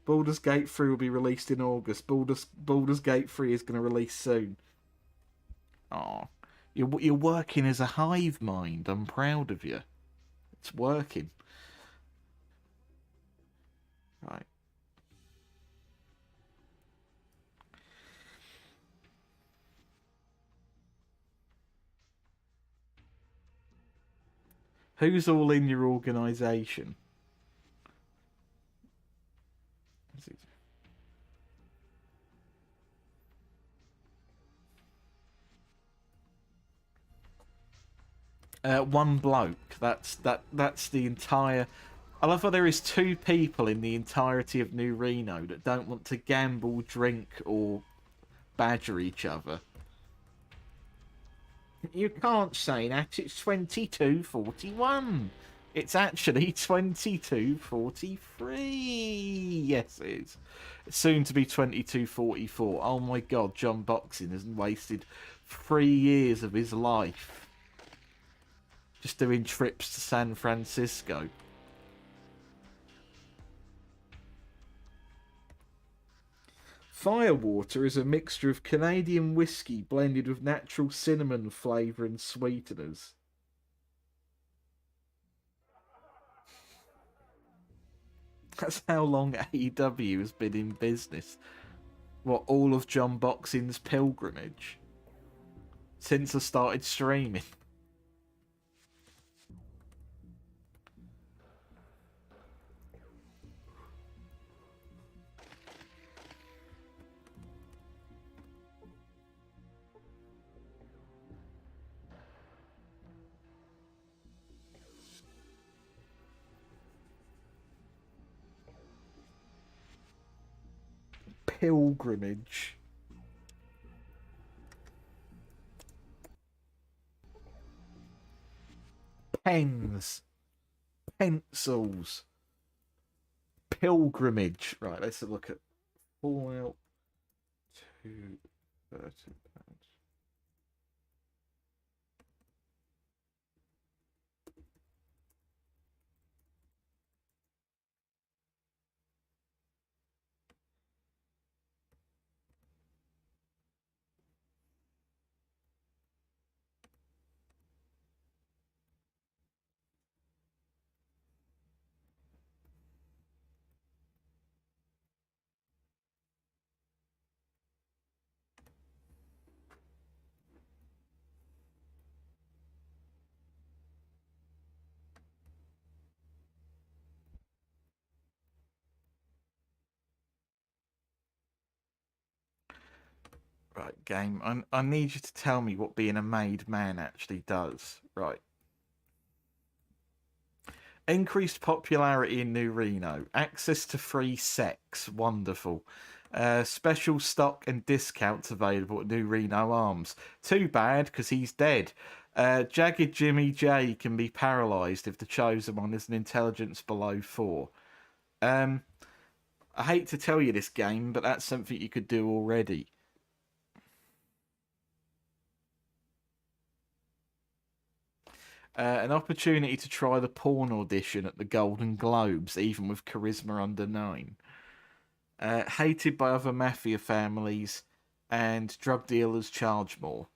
Baldur's Gate 3 will be released in August. Baldur's Gate 3 is going to release soon. Oh, you're working as a hive mind. I'm proud of you. It's working. Right. Who's all in your organisation? One bloke. That's the entire... I love how there is two people in the entirety of New Reno that don't want to gamble, drink, or badger each other. You can't say that. It's 22:41. It's actually 22:43. Yes, it is. It's soon to be 22:44. Oh my god, John Boxing has wasted 3 years of his life just doing trips to San Firewater is a mixture of Canadian whiskey blended with natural cinnamon flavour and sweeteners. That's how long AEW has been in business. What, all of John Boxing's pilgrimage? Since I started streaming. Pilgrimage. Pens. Pencils. Pilgrimage. Right, let's look at Fallout 2. £30. Right, game. I need you to tell me what being a made man actually does. Right. Increased popularity in New Reno. Access to free sex. Wonderful. Special stock and discounts available at New Reno Arms. Too bad, because he's dead. Jagged Jimmy J can be paralysed if the chosen one is an intelligence below 4. I hate to tell you this game, but that's something you could do already. An opportunity to try the porn audition at the Golden Globes, even with charisma under 9. Hated by other mafia families, and drug dealers charge more.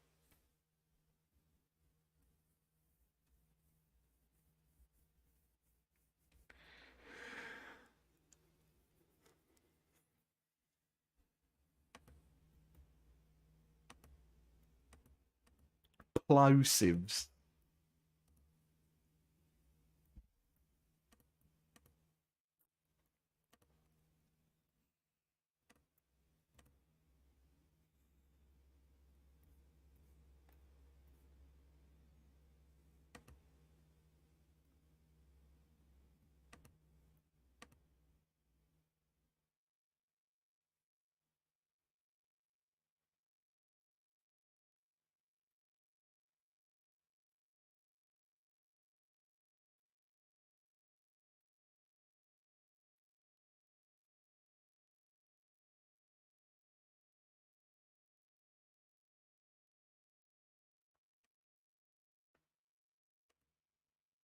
Plosives.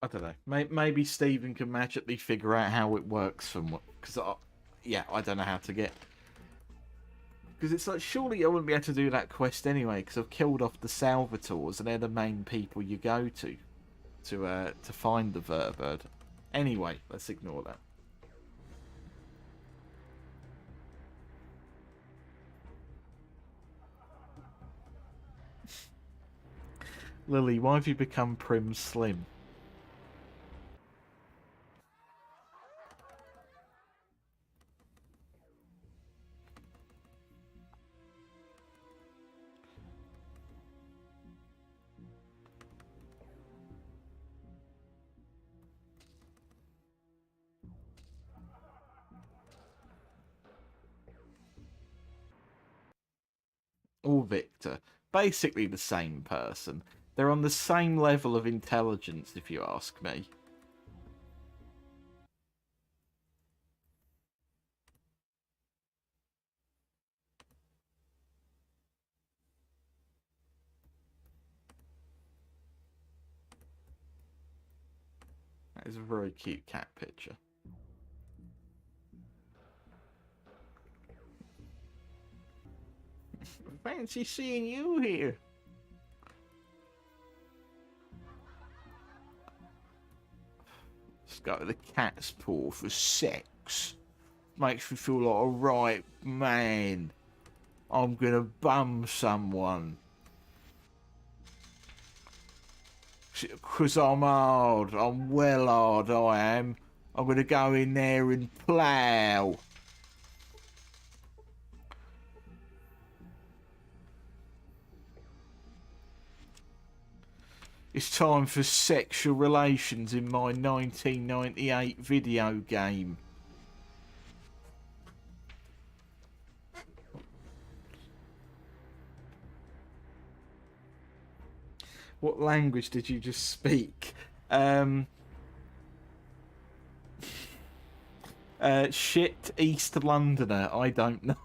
I don't know. Maybe Stephen can magically figure out how it works from what. Because I don't know how to get. Because it's like, surely I wouldn't be able to do that quest anyway, because I've killed off the Salvators, and they're the main people you go to find the Vertibird. Anyway, let's ignore that. Lily, why have you become prim slim? Or Victor. Basically the same person. They're on the same level of intelligence, if you ask me. That is a very cute cat picture. Fancy seeing you here. Let's go to the cat's paw for sex. Makes me feel like a right man. I'm gonna bum someone. Because I'm hard. I'm well hard, I am. I'm gonna go in there and plough. It's time for sexual relations in my 1998 video game. What language did you just speak? Shit East Londoner, I don't know.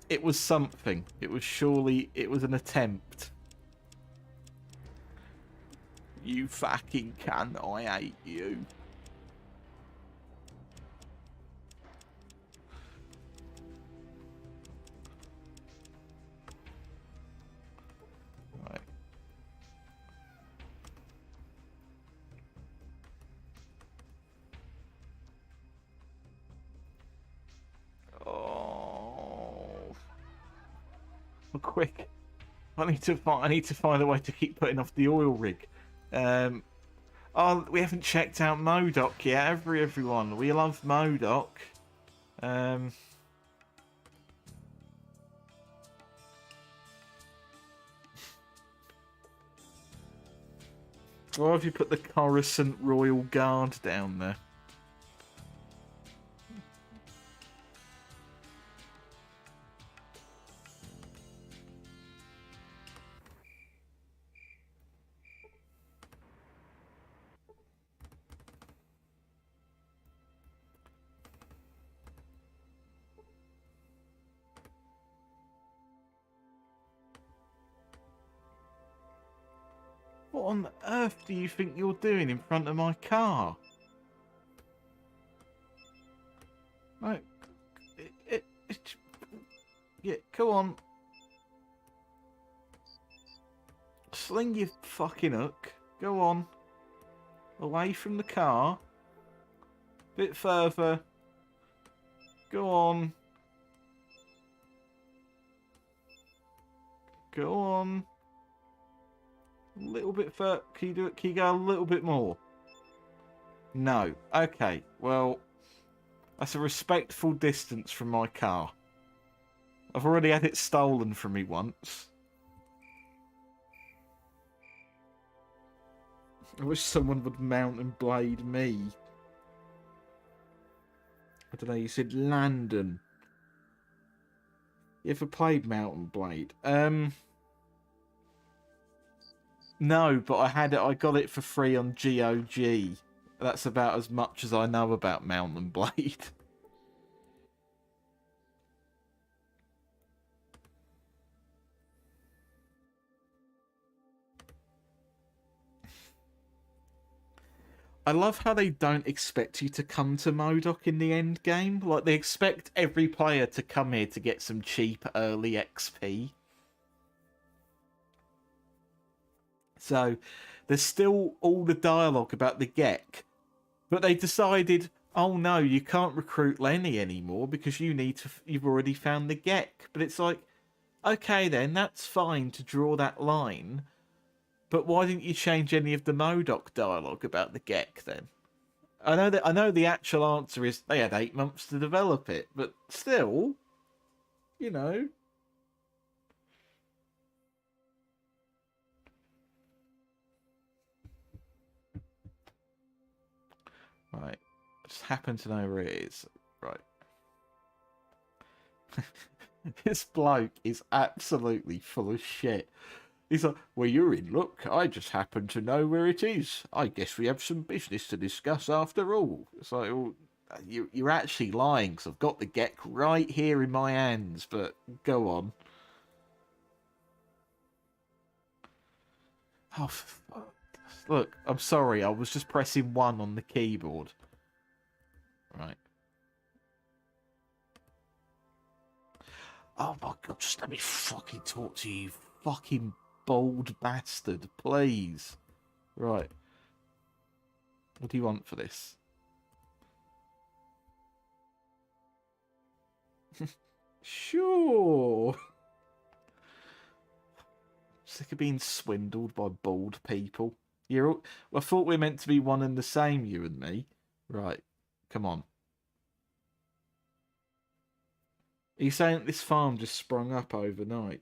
It was something. It was surely... It was an attempt. You fucking cunt, I hate you. Right. Oh. Quick. I need to find a way to keep putting off the oil rig. Oh, we haven't checked out Modoc yet, have we, everyone? We love Modoc. Why have you put the Coruscant Royal Guard down there? What on earth do you think you're doing in front of my car? Right. Yeah, come on. Sling your fucking hook. Go on. Away from the car. Bit further. Go on. Go on. A little bit further. Can you do it? Can you go a little bit more? No. Okay. Well, that's a respectful distance from my car. I've already had it stolen from me once. I wish someone would mount and blade me. I don't know, you said Landon. You ever played Mount and Blade? No, but I got it for free on GOG. That's about as much as I know about Mount and Blade. I love how they don't expect you to come to Modoc in the end game. Like, they expect every player to come here to get some cheap early XP. So, there's still all the dialogue about the Gek. But they decided, oh no, you can't recruit Lenny anymore because you've already found the Gek. But it's like, okay then, that's fine to draw that line. But why didn't you change any of the Modoc dialogue about the Gek then? I know the actual answer is they had 8 months to develop it, but still, you know. Right. I just happen to know where it is. Right. This bloke is absolutely full of shit. He's like, well, you're in luck. I just happen to know where it is. I guess we have some business to discuss after all. It's like, well, you're actually lying because I've got the Gek right here in my hands, but go on. Oh, look, I'm sorry. I was just pressing 1 on the keyboard. Right. Oh my god, just let me fucking talk to you, fucking bald bastard, please. Right. What do you want for this? Sure. Sick of being swindled by bald people. You're all... I thought we were meant to be one and the same, you and me. Right. Come on. Are you saying that this farm just sprung up overnight?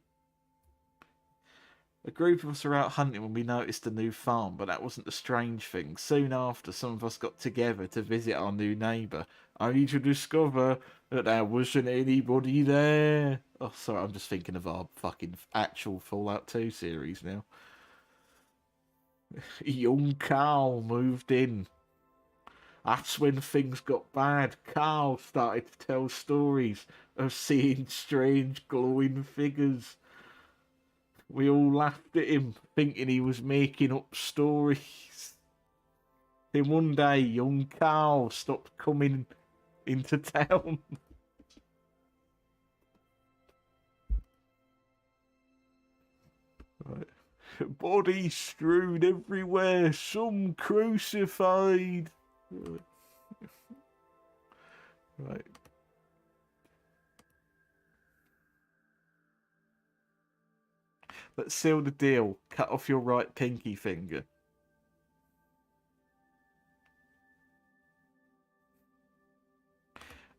A group of us were out hunting when we noticed a new farm, but that wasn't the strange thing. Soon after, some of us got together to visit our new neighbour, only to discover that there wasn't anybody there. Oh, sorry, I'm just thinking of our fucking actual Fallout 2 series now. A young Carl moved in. That's when things got bad. Carl started to tell stories of seeing strange glowing figures. We all laughed at him, thinking he was making up stories. Then one day, young Carl stopped coming into town. Right. Bodies strewn everywhere, some crucified. Right. Let's seal the deal. Cut off your right pinky finger.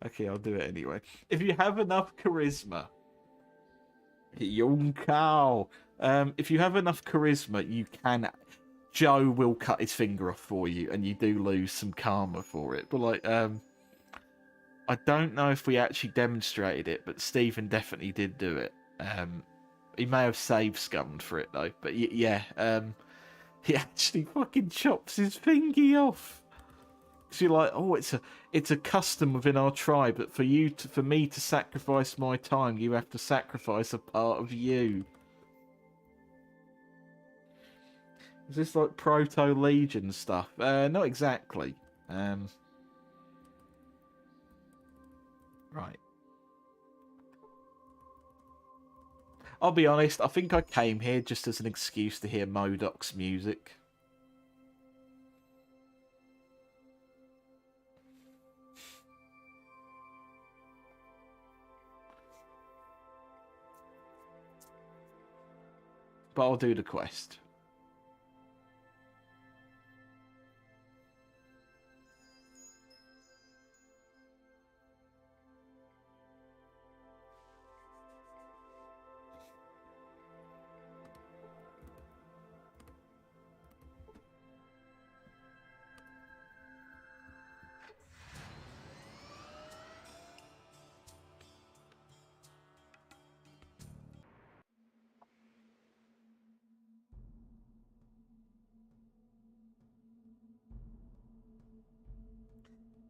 Okay, I'll do it anyway. If you have enough charisma, young cow. If you have enough charisma, you can. Joe will cut his finger off for you, and you do lose some karma for it. But like, I don't know if we actually demonstrated it, but Stephen definitely did do it. He may have save scummed for it though. But yeah, he actually fucking chops his fingy off. So you're like, oh, it's a custom within our tribe that for me to sacrifice my time, you have to sacrifice a part of you. Is this like Proto Legion stuff? Not exactly. Right. I'll be honest, I think I came here just as an excuse to hear MODOK's music. But I'll do the quest.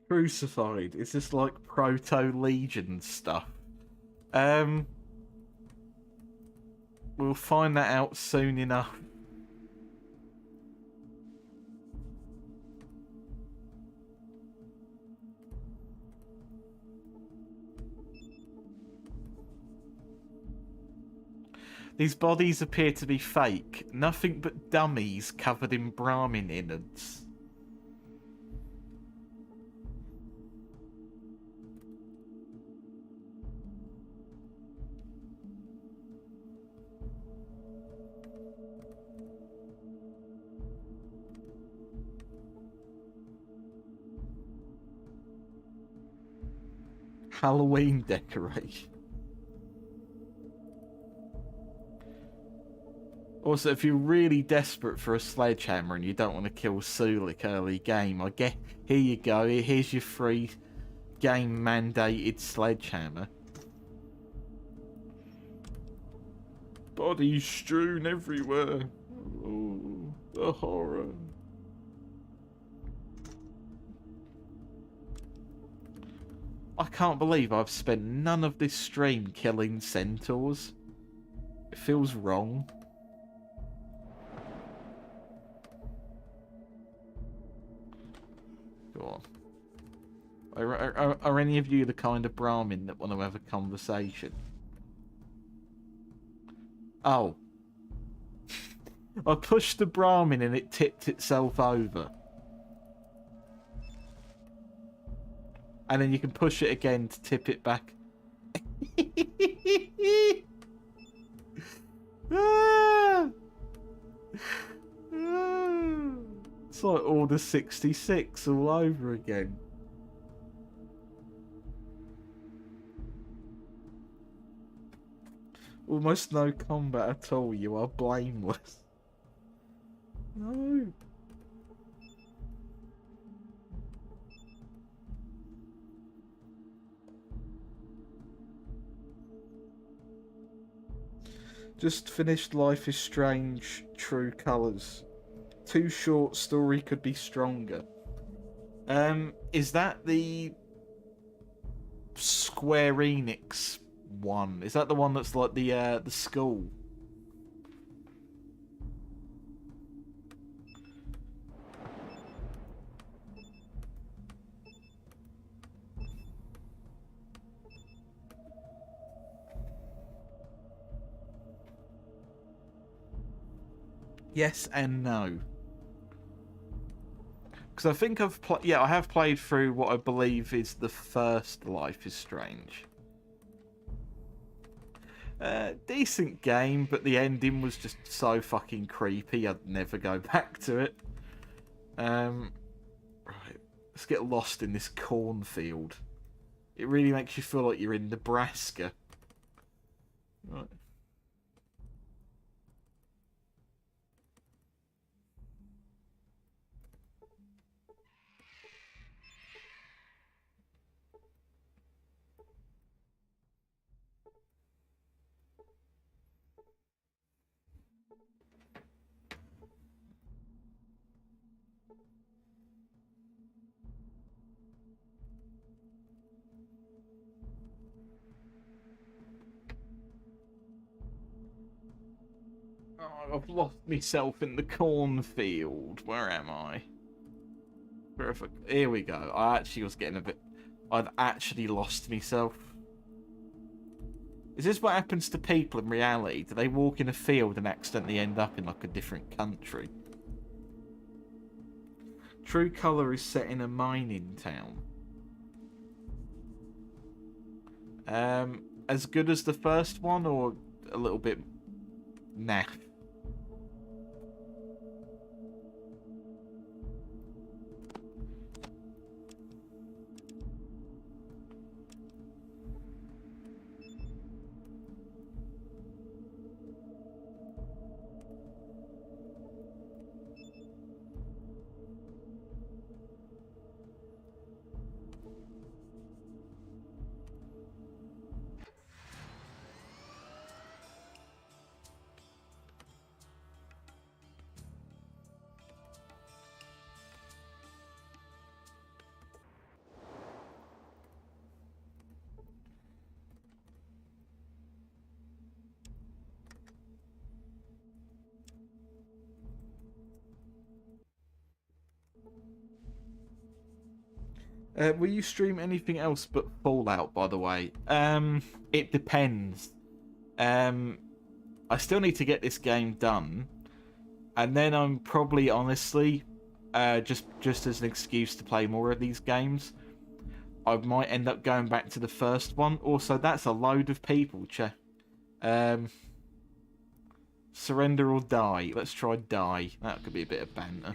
Crucified. Is this like Proto Legion stuff? We'll find that out soon enough. These bodies appear to be fake. Nothing but dummies covered in Brahmin innards. Halloween decoration. Also, if you're really desperate for a sledgehammer and you don't want to kill Sulik early game, I get, here you go, here's your free game mandated sledgehammer. Bodies strewn everywhere. Oh, the horror. I can't believe I've spent none of this stream killing centaurs. It feels wrong. Go on. Are any of you the kind of Brahmin that want to have a conversation? Oh. I pushed the Brahmin and it tipped itself over. And then you can push it again to tip it back. Ah! Ah! It's like Order 66 all over again. Almost no combat at all. You are blameless. No. Just finished Life is Strange, True Colors. Too short, story could be stronger. Is that the Square Enix one? Is that the one that's like the school? Yes and no. Because I think I have played through what I believe is the first Life is Strange. Decent game, but the ending was just so fucking creepy, I'd never go back to it. Right, let's get lost in this cornfield. It really makes you feel like you're in Nebraska. Right. Oh, I've lost myself in the cornfield. Where am I? Perfect. Here we go. I actually was getting a bit... I've actually lost myself. Is this what happens to people in reality? Do they walk in a field and accidentally end up in like a different country? True Color is set in a mining town. As good as the first one or a little bit naff? Will you stream anything else but Fallout, by the way? It depends. I still need to get this game done. And then I'm probably, honestly, just as an excuse to play more of these games, I might end up going back to the first one. Also, that's a load of people, surrender or die. Let's try die. That could be a bit of banter.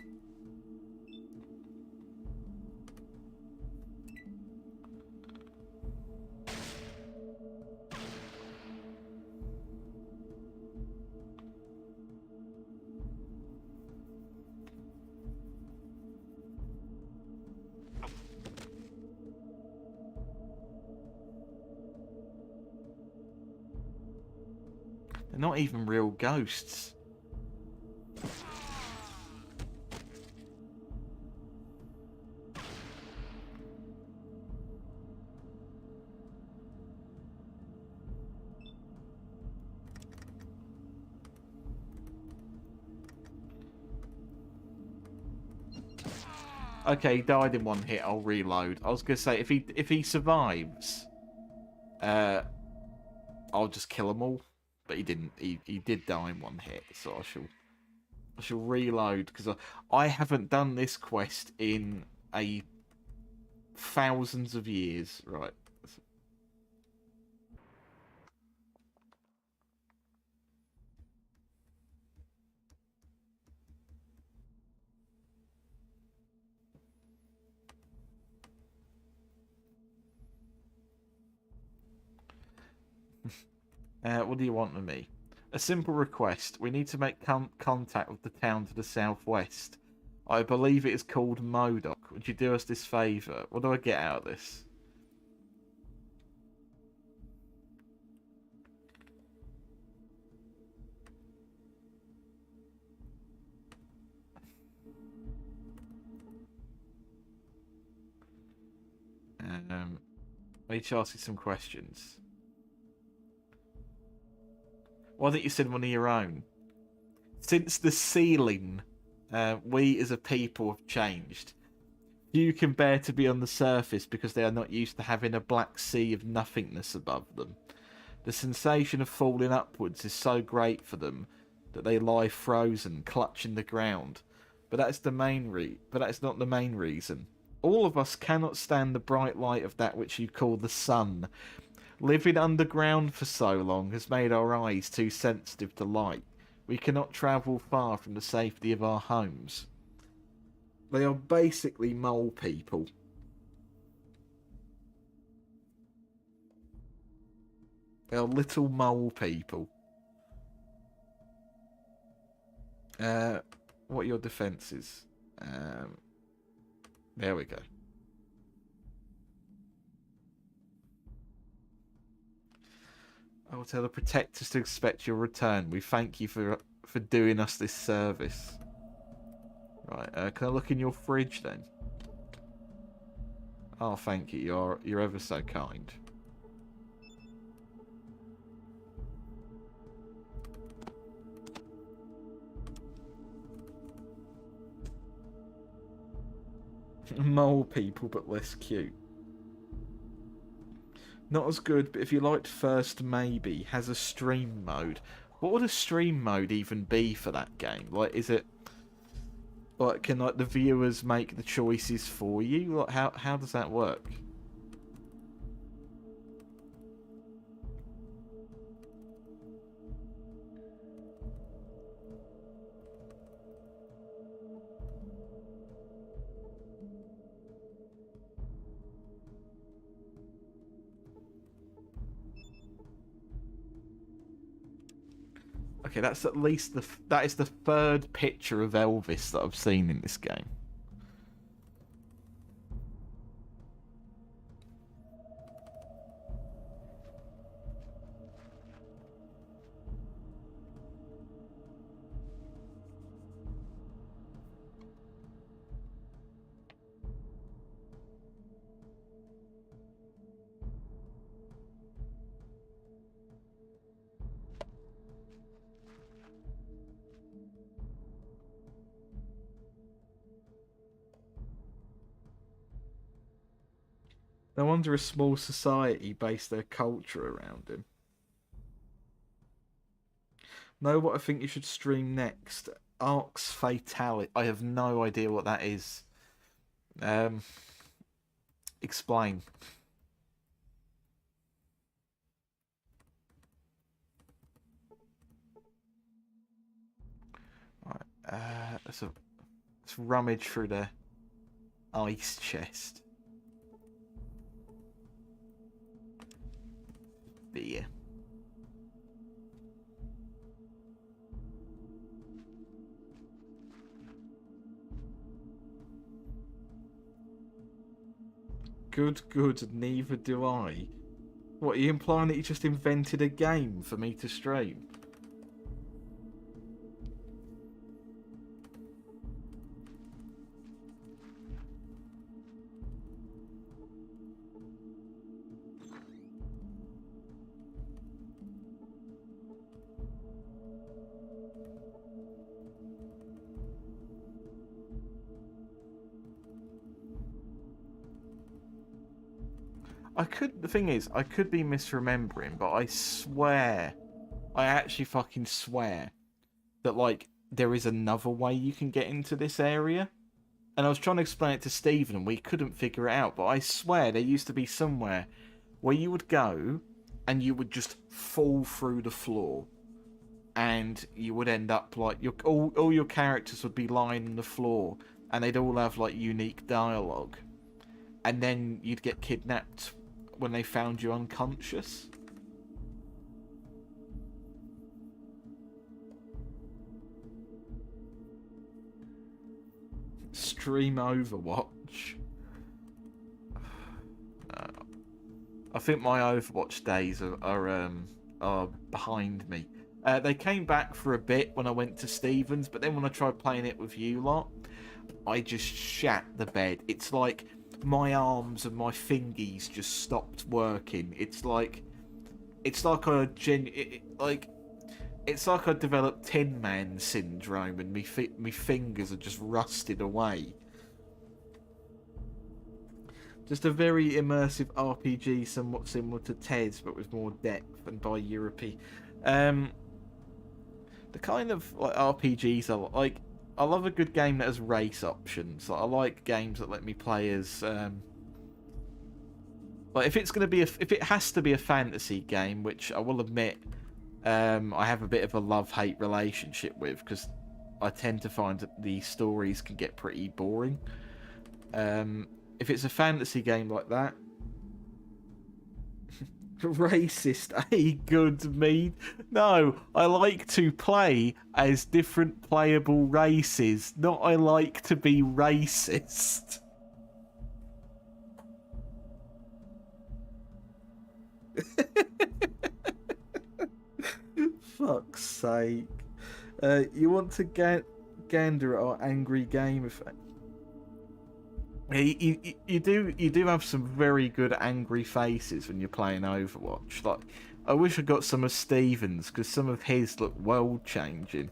They're not even real ghosts. Okay, he died in one hit. I'll reload. I was gonna say if he survives, I'll just kill them all. but he didn't. He did die in one hit, so I shall reload because I haven't done this quest in a thousands of years. Right. What do you want of me? A simple request. We need to make contact with the town to the southwest. I believe it is called Modoc. Would you do us this favour? What do I get out of this? I need to ask you some questions. Why don't you send one of your own? Since the ceiling, we as a people have changed. Few can bear to be on the surface because they are not used to having a black sea of nothingness above them. The sensation of falling upwards is so great for them that they lie frozen, clutching the ground. But that is not the main reason. All of us cannot stand the bright light of that which you call the sun. Living underground for so long has made our eyes too sensitive to light. We cannot travel far from the safety of our homes. They are basically mole people. They are little mole people. What are your defences? There we go. I will tell the protectors to expect your return. We thank you for doing us this service. Right, can I look in your fridge then? Oh, thank you. You're ever so kind. Mole people, but less cute. Not as good, but if you liked First Maybe, has a stream mode. What would a stream mode even be for that game? Like, is it... Like, can like the viewers make the choices for you? Like, how does that work? Okay, that's at least that is the third picture of Elvis that I've seen in this game. No wonder a small society based their culture around him. Know what I think you should stream next? Arcs Fatality. I have no idea what that is. Explain. Right. Let's rummage through the ice chest. Beer. Good, neither do I. What, are you implying that you just invented a game for me to stream? The thing is, I could be misremembering, but I swear I actually fucking swear that, like, there is another way you can get into this area. And I was trying to explain it to Stephen and we couldn't figure it out. But I swear there used to be somewhere where you would go and you would just fall through the floor. And you would end up, like, all your characters would be lying on the floor. And they'd all have, like, unique dialogue. And then you'd get kidnapped when they found you unconscious. Stream Overwatch. I think my Overwatch days are behind me. They came back for a bit when I went to Stevens, but then when I tried playing it with you lot, I just shat the bed. It's like my arms and my fingies just stopped working. It's like it's like I developed Tin Man syndrome, and me fingers are just rusted away. Just a very immersive RPG, somewhat similar to Tez, but with more depth and by Europe. The kind of like RPGs I like. I love a good game that has race options. Like, I like games that let me play as like if it has to be a fantasy game, which I will admit I have a bit of a love-hate relationship with, because I tend to find that the stories can get pretty boring. If it's a fantasy game like that, racist, good me. No, I like to play as different playable races, not I like to be racist. Fuck's sake. You want to gander at our angry game effect? You do have some very good angry faces when you're playing Overwatch. Like, I wish I got some of Steven's, because some of his look world changing.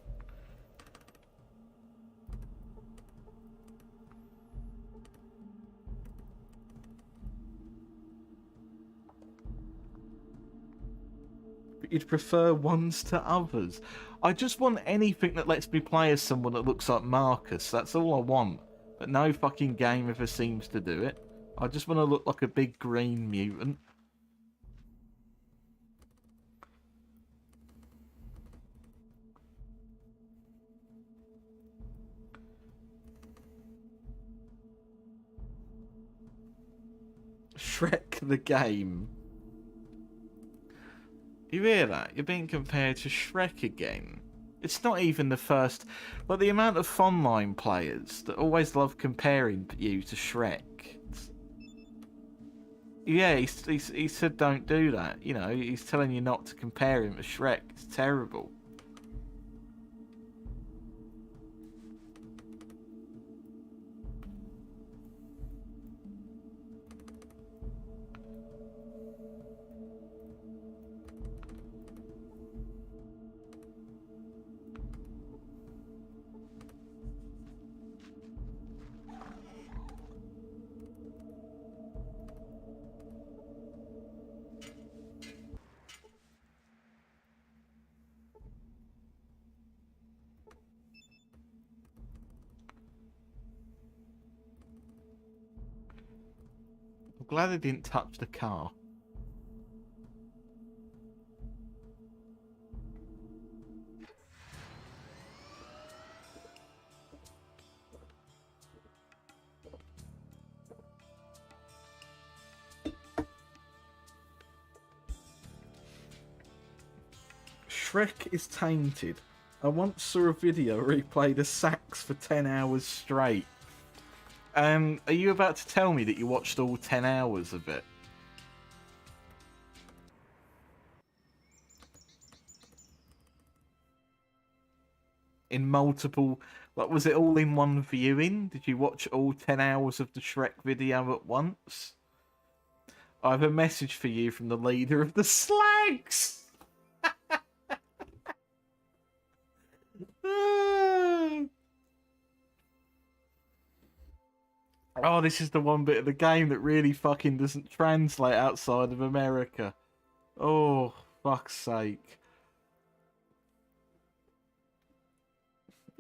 But you'd prefer ones to others. I just want anything that lets me play as someone that looks like Marcus. That's all I want. But no fucking game ever seems to do it. I just want to look like a big green mutant. Shrek the game. You hear that? You're being compared to Shrek again. It's not even the first... Like, the amount of Fonline players that always love comparing you to Shrek. Yeah, he said don't do that. You know, he's telling you not to compare him to Shrek. It's terrible. I'm glad they didn't touch the car. Shrek is tainted. I once saw a video where he played a sax for 10 hours straight. Are you about to tell me that you watched all 10 hours of it? In multiple... Like, was it all in one viewing? Did you watch all 10 hours of the Shrek video at once? I have a message for you from the leader of the Slags! Oh, this is the one bit of the game that really fucking doesn't translate outside of America. Oh, fuck's sake.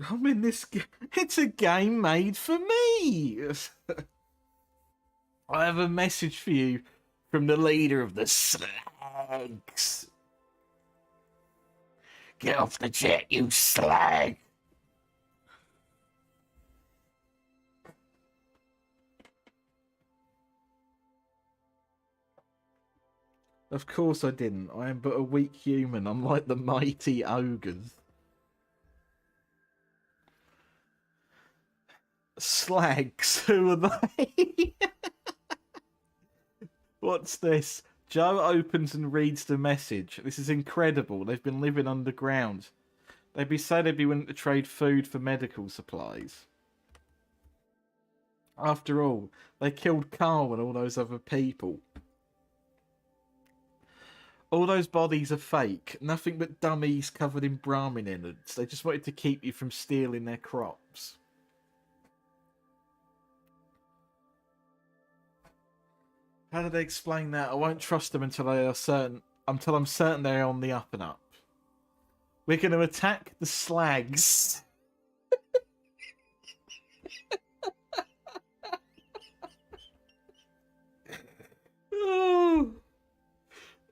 I'm in this. It's a game made for me. I have a message for you from the leader of the Slags. Get off the jet, you slag. Of course I didn't. I am but a weak human, unlike the mighty ogres. Slags, who are they? What's this? Joe opens and reads the message. This is incredible. They've been living underground. They'd be willing to trade food for medical supplies. After all, they killed Carl and all those other people. All those bodies are fake. Nothing but dummies covered in Brahmin innards. They just wanted to keep you from stealing their crops. How do they explain that? I won't trust them until I'm certain they're on the up and up. We're going to attack the Slags.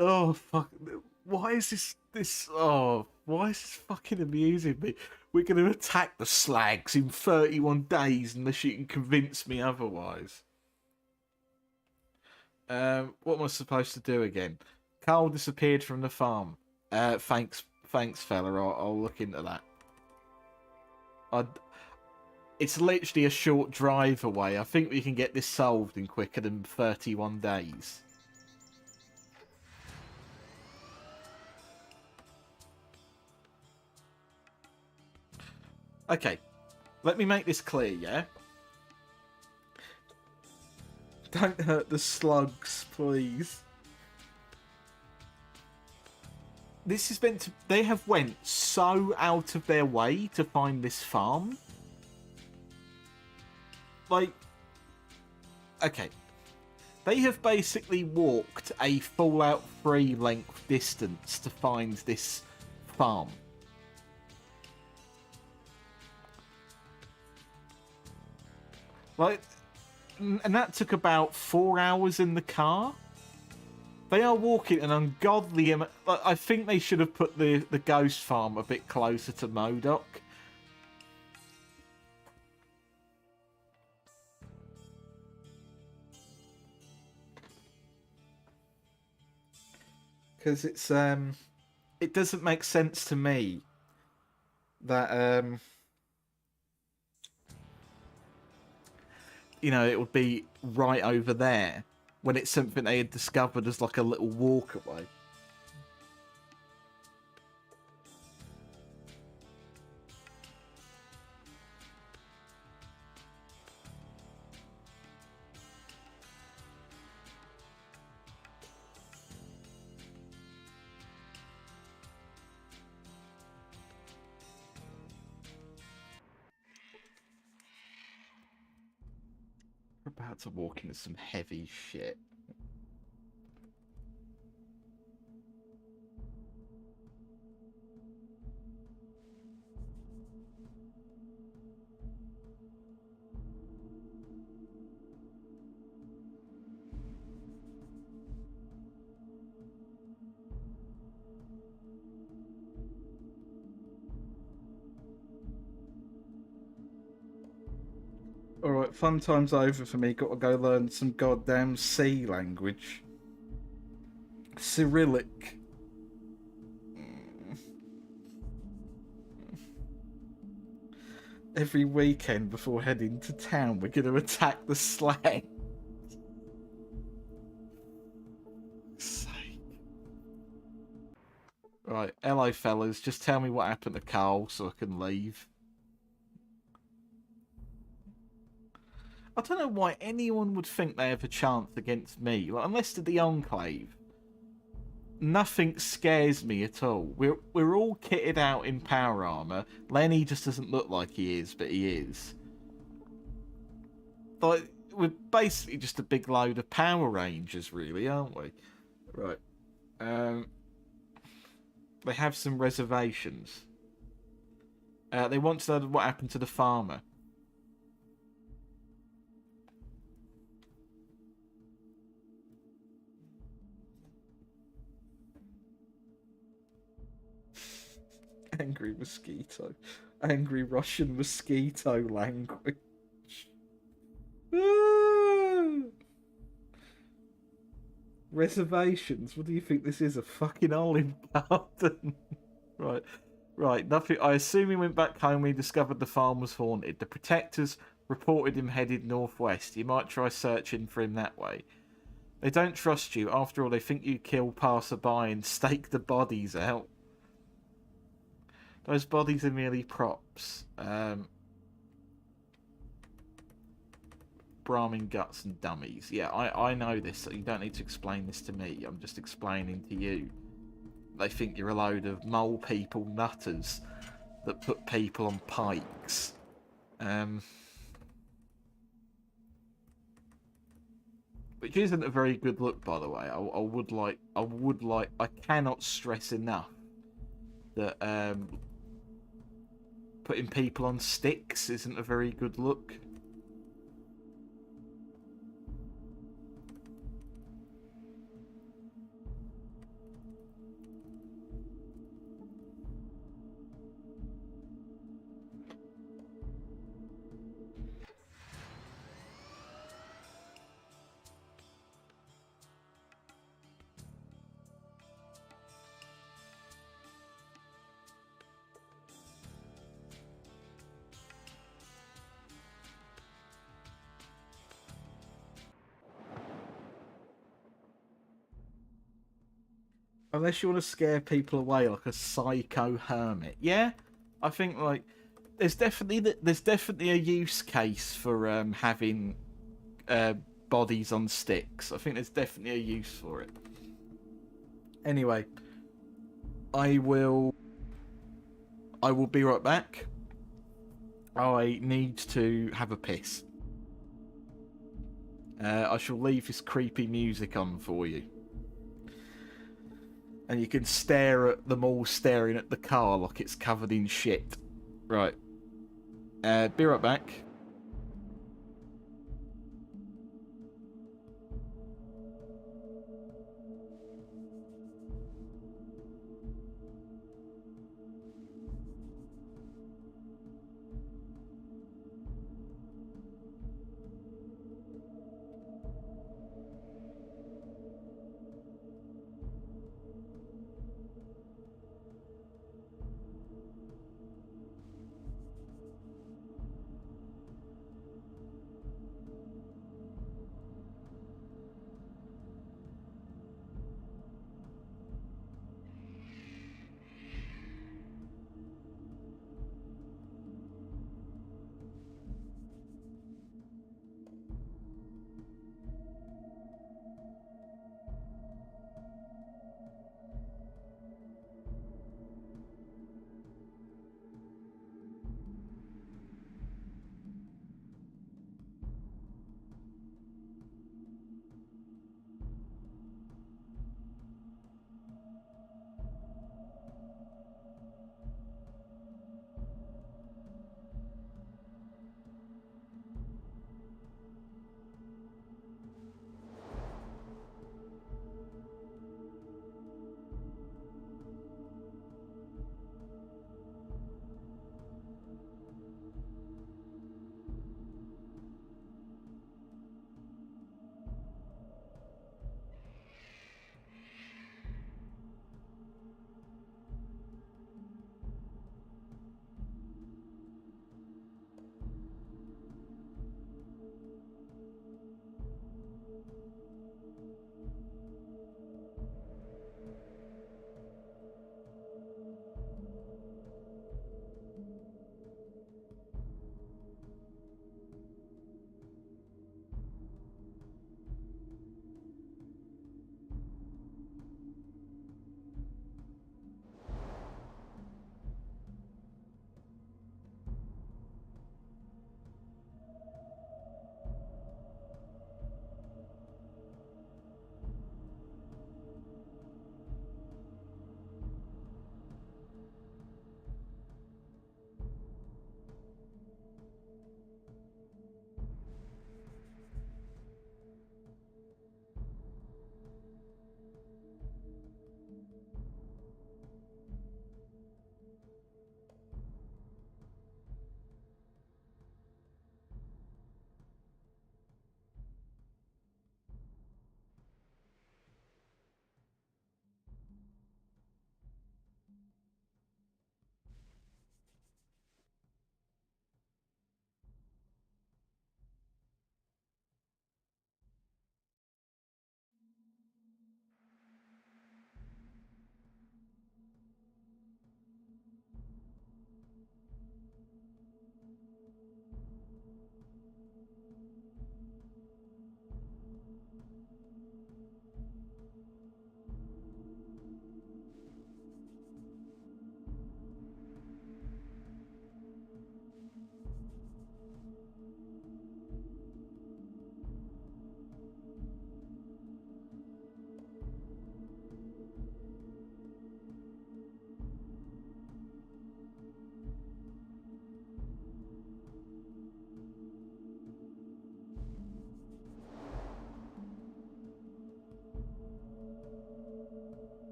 Oh, fuck. Why is why is this fucking amusing me? We're going to attack the Slags in 31 days unless you can convince me otherwise. What am I supposed to do again? Carl disappeared from the farm. Thanks, fella. I'll look into that. It's literally a short drive away. I think we can get this solved in quicker than 31 days. Okay, let me make this clear, yeah? Don't hurt the slugs, please. This is meant to... They have went so out of their way to find this farm. Like... Okay. They have basically walked a Fallout 3 length distance to find this farm. Like... And that took about 4 hours in the car. They are walking an ungodly amount. I think they should have put the ghost farm a bit closer to Modoc. Because it's it doesn't make sense to me that you know, it would be right over there when it's something they had discovered as like a little walkaway. We're about to walk into some heavy shit. Alright, fun time's over for me. Got to go learn some goddamn C language. Cyrillic. Every weekend before heading to town, we're going to attack the Slag. Right, hello fellas. Just tell me what happened to Carl so I can leave. I don't know why anyone would think they have a chance against me. Like, unless they're the Enclave. Nothing scares me at all. We're all kitted out in power armor. Lenny just doesn't look like he is, but he is. Like, we're basically just a big load of Power Rangers, really, aren't we? Right. They have some reservations. They want to know what happened to the farmer. Angry mosquito. Angry Russian mosquito language. Reservations? What do you think this is? A fucking olive garden? Right. Right, nothing. I assume he went back home when he discovered the farm was haunted. The protectors reported him headed northwest. You might try searching for him that way. They don't trust you. After all, they think you kill passerby and stake the bodies out. Those bodies are merely props. Brahmin guts and dummies. Yeah, I know this, so you don't need to explain this to me. I'm just explaining to you. They think you're a load of mole people nutters that put people on pikes. Which isn't a very good look, by the way. I cannot stress enough that putting people on sticks isn't a very good look. Unless you want to scare people away like a psycho hermit. Yeah, I think like there's definitely a use case for having bodies on sticks. I think there's definitely a use for it. Anyway, I will be right back. I need to have a piss. I shall leave this creepy music on for you. And you can stare at them all staring at the car like it's covered in shit. Right. Be right back.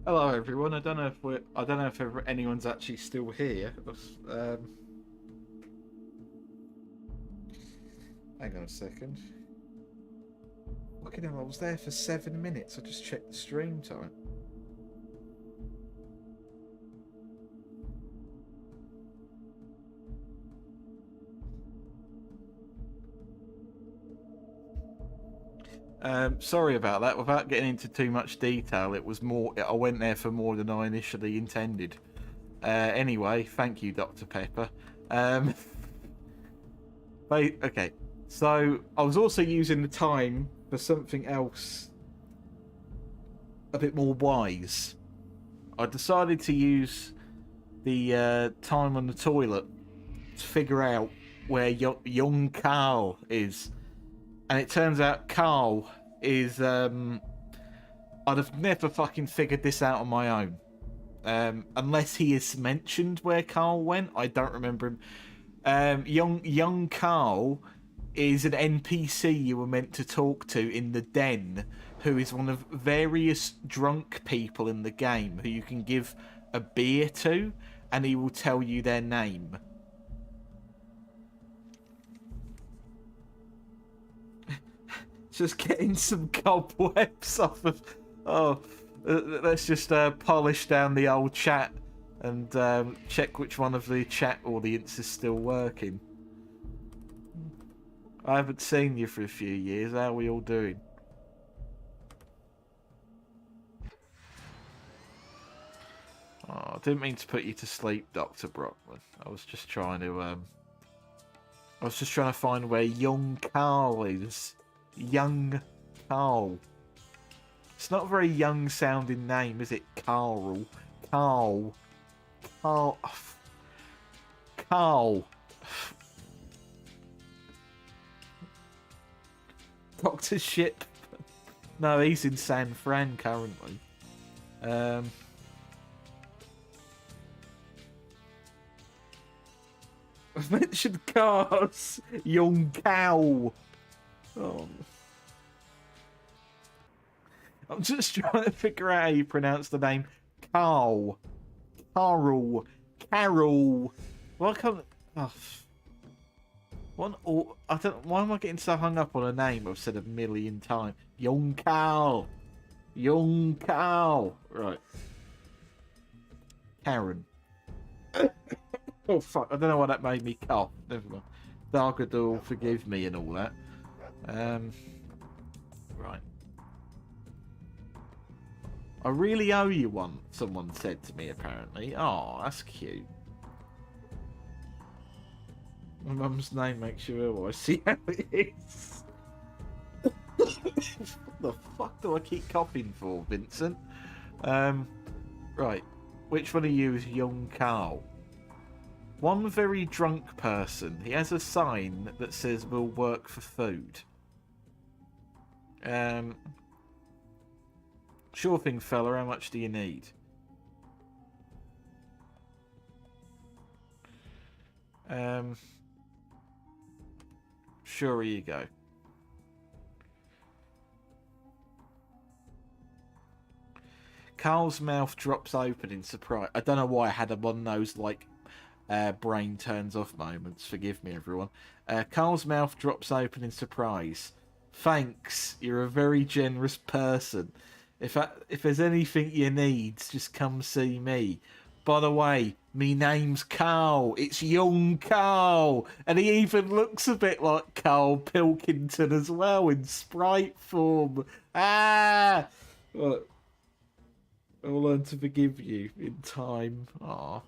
Hello, everyone. I don't know if anyone's actually still here. Hang on a second. Look at him. I was there for 7 minutes. I just checked the stream time. Sorry about that. Without getting into too much detail, it was more. I went there for more than I initially intended. Anyway, thank you, Dr. Pepper. Okay, so I was also using the time for something else a bit more wise. I decided to use the time on the toilet to figure out where young Carl is. And it turns out Carl is, I'd have never fucking figured this out on my own. Unless he has mentioned where Carl went. I don't remember him. Young Carl is an NPC you were meant to talk to in the den, who is one of various drunk people in the game who you can give a beer to, and he will tell you their name. Just getting some cobwebs off of... Oh, let's just polish down the old chat and check which one of the chat audience is still working. I haven't seen you for a few years. How are we all doing? Oh, I didn't mean to put you to sleep, Dr. Brockman. I was just trying to find where young Carl is. Young Carl. It's not a very young sounding name, is it? Carl. Carl. Carl. Carl. Dr. Ship. No, he's in San Fran currently. I mentioned cars. Young cow. Oh. I'm just trying to figure out how you pronounce the name. Carl. Carl. Carol. Why can't... Oh. What? I don't... Why am I getting so hung up on a name I've said a million times? Young Carl. Young Carl. Right. Karen. Oh, fuck. I don't know why that made me cough. Never mind. Dargador will forgive me and all that. Right. I really owe you one, someone said to me, apparently. Oh, that's cute. My mum's name makes you ill. I see how it is. What the fuck do I keep coughing for, Vincent? Right. Which one of you is young Carl? One very drunk person. He has a sign that says, "We'll work for food." Sure thing, fella. How much do you need? Sure, here you go. Carl's mouth drops open in surprise. I don't know why I had one of those, like, brain turns off moments. Forgive me, everyone. Carl's mouth drops open in surprise. Thanks. You're a very generous person. If there's anything you need, just come see me. By the way, me name's Carl. It's young Carl. And he even looks a bit like Carl Pilkington as well in sprite form. Ah! Right. I'll learn to forgive you in time. Aw.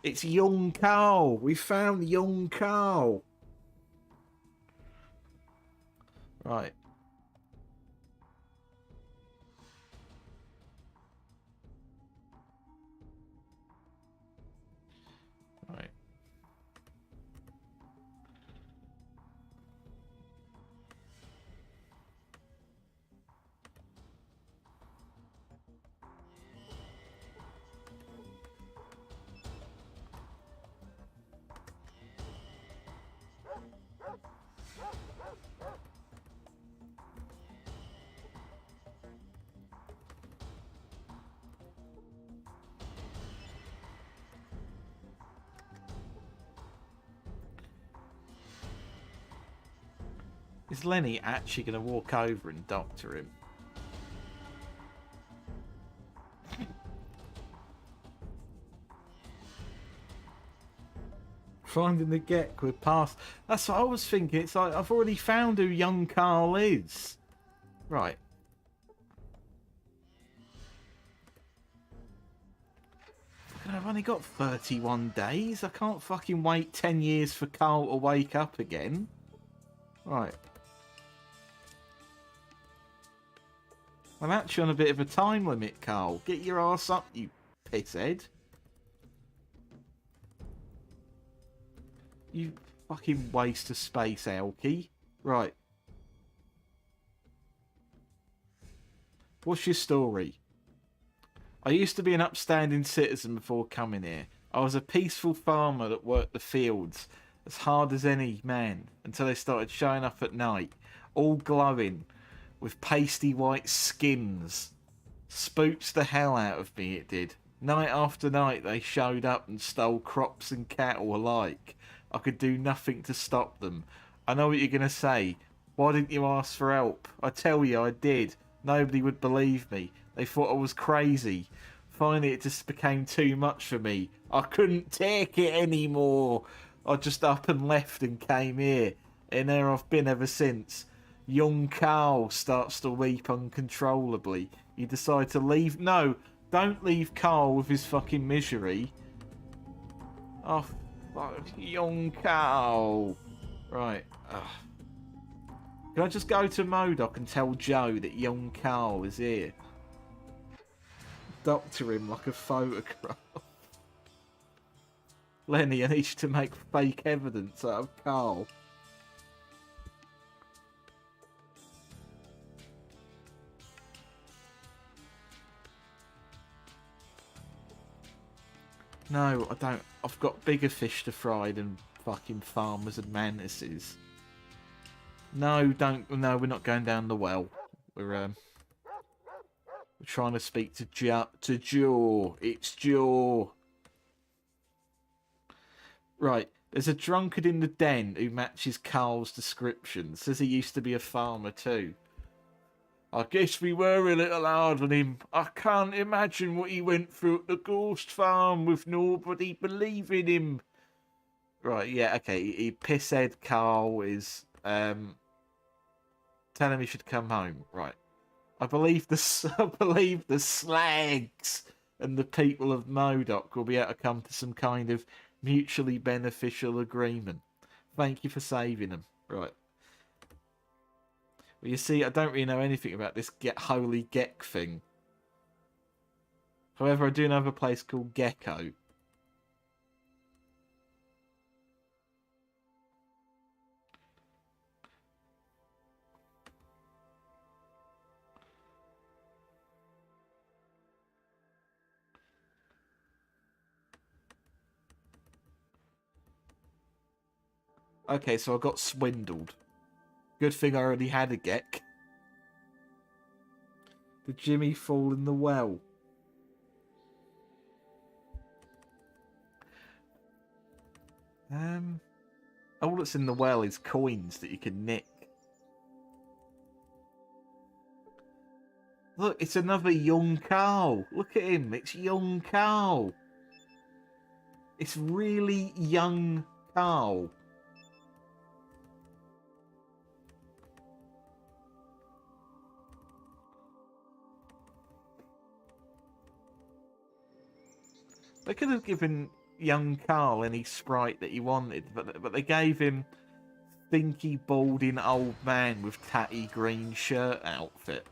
It's young Carl. We found young Carl. Right. Right. Is Lenny actually going to walk over and doctor him? Finding the Gek with past. That's what I was thinking. It's like I've already found who young Carl is. Right. I've only got 31 days. I can't fucking wait 10 years for Carl to wake up again. Right. I'm actually on a bit of a time limit, Carl. Get your ass up, you pisshead. You fucking waste of space, Elkie. Right. What's your story? I used to be an upstanding citizen before coming here. I was a peaceful farmer that worked the fields as hard as any man until they started showing up at night, all glowing with pasty white skins. Spooks the hell out of me, it did. Night after night they showed up and stole crops and cattle alike. I could do nothing to stop them. I know what you're going to say. Why didn't you ask for help? I tell you, I did. Nobody would believe me. They thought I was crazy. Finally, it just became too much for me. I couldn't take it anymore. I just up and left and came here. And there I've been ever since. Young Carl starts to weep uncontrollably. You decide to leave. No, don't leave Carl with his fucking misery. Oh, fuck. Young Carl. Right. Ugh. Can I just go to Modoc and tell Joe that young Carl is here? Doctor him like a photograph. Lenny, I need you to make fake evidence out of Carl. No, I don't. I've got bigger fish to fry than fucking farmers and mantises. No, don't. No, we're not going down the well. We're trying to speak to Joe. It's Joe. Right. There's a drunkard in the den who matches Carl's description. Says he used to be a farmer too. I guess we were a little hard on him. I can't imagine what he went through at the ghost farm with nobody believing him. Right, yeah, okay. He pisshead Carl is telling him he should come home. Right. I believe the slags and the people of Modoc will be able to come to some kind of mutually beneficial agreement. Thank you for saving them. Right. Well, you see, I don't really know anything about this Holy Gek thing. However, I do know of a place called Gecko. Okay, so I got swindled. Good thing I already had a Gek. Did Jimmy fall in the well? All that's in the well is coins that you can nick. Look, it's another young Carl. Look at him. It's young Carl. It's really young Carl. They could have given young Carl any sprite that he wanted, but they gave him stinky, balding old man with tatty green shirt outfit.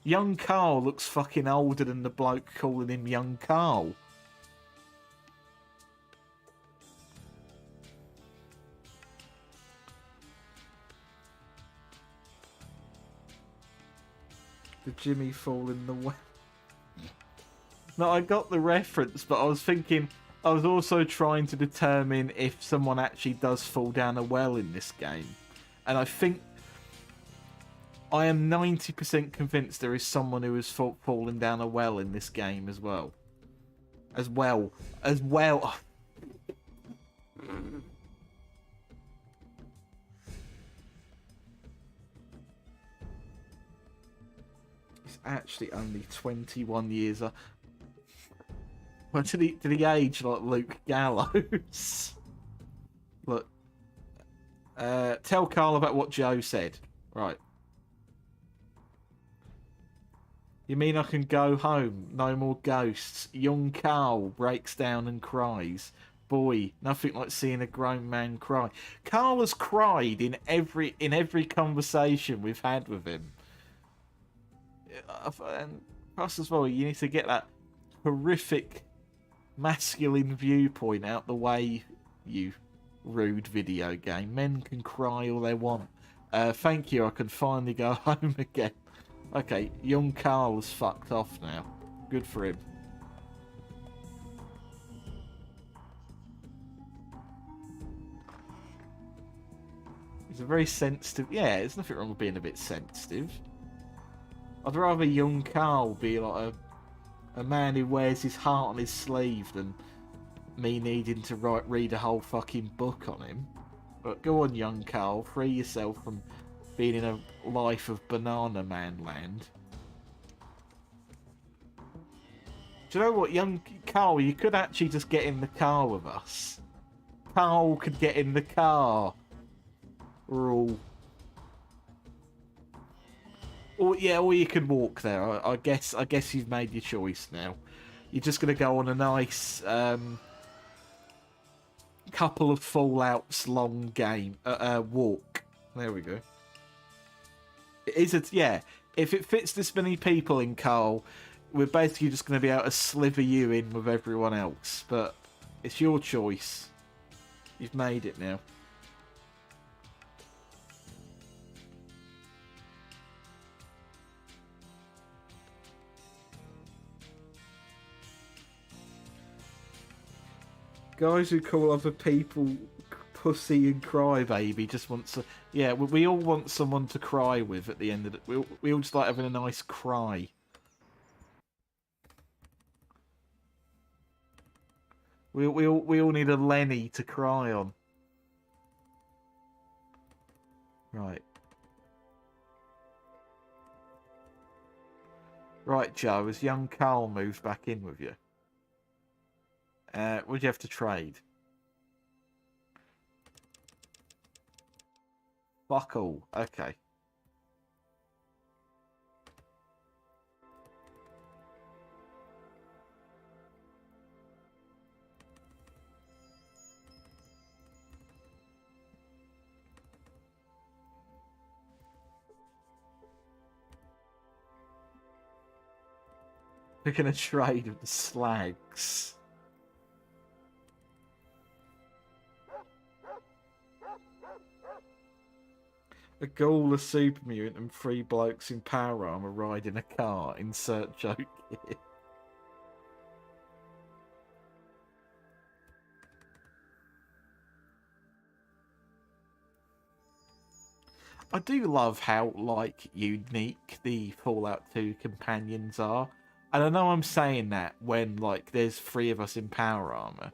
Young Carl looks fucking older than the bloke calling him young Carl. Did Jimmy fall in the well? No, I got the reference, but I was thinking, I was also trying to determine if someone actually does fall down a well in this game. And I think, I am 90% convinced there is someone who has fallen down a well in this game as well. As well. He's actually only 21 years old. Well, did he age like Luke Gallows? Look, tell Carl about what Joe said. Right. You mean I can go home? No more ghosts. Young Carl breaks down and cries. Boy, nothing like seeing a grown man cry. Carl has cried in every conversation we've had with him. And plus as well, you need to get that horrific masculine viewpoint out the way, you rude video game. Men can cry all they want. Thank you, I can finally go home again. Okay, young Carl's fucked off now. Good for him. He's a very sensitive... Yeah, there's nothing wrong with being a bit sensitive. I'd rather young Carl be like a man who wears his heart on his sleeve than me needing to read a whole fucking book on him. But go on, young Carl, free yourself from being in a life of Banana Man land. Do you know what, young Carl, you could actually just get in the car with us. Carl could get in the car. Or you could walk there. I guess you've made your choice now. You're just gonna go on a nice couple of Fallouts long game walk. There we go. Yeah. If it fits this many people in, Carl, we're basically just going to be able to sliver you in with everyone else. But it's your choice. You've made it now. Guys who call other people pussy and crybaby just want to... Yeah, we all want someone to cry with at the end of it. We all just like having a nice cry. We all need a Lenny to cry on. Right. Right, Joe, has young Carl moved back in with you? Would you have to trade? Fuck all. Okay. We're gonna trade with the slags. A ghoul, a super mutant, and 3 blokes in power armor riding a car. Insert joke here. I do love how, like, unique the Fallout 2 companions are. And I know I'm saying that when, like, there's 3 of us in power armor.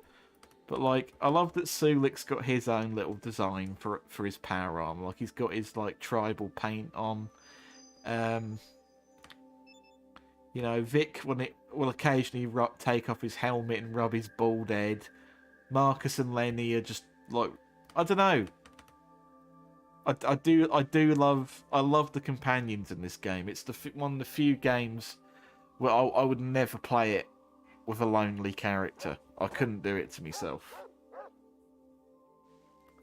But, like, I love that Sulik's got his own little design for his power armor. Like, he's got his, like, tribal paint on. You know, Vic will occasionally take off his helmet and rub his bald head. Marcus and Lenny are just, like, I don't know. I love the companions in this game. It's one of the few games where I would never play it with a lonely character. I couldn't do it to myself.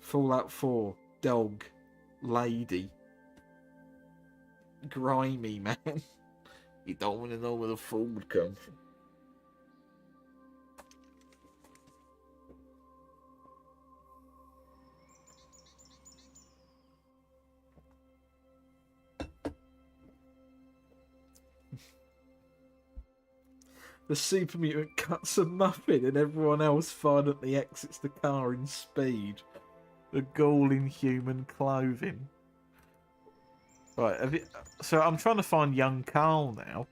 Fallout 4, dog, lady, grimy man. You don't want to know where the food comes from. The super mutant cuts a muffin and everyone else violently exits the car in speed. The ghoul in human clothing. Right, so I'm trying to find young Carl now.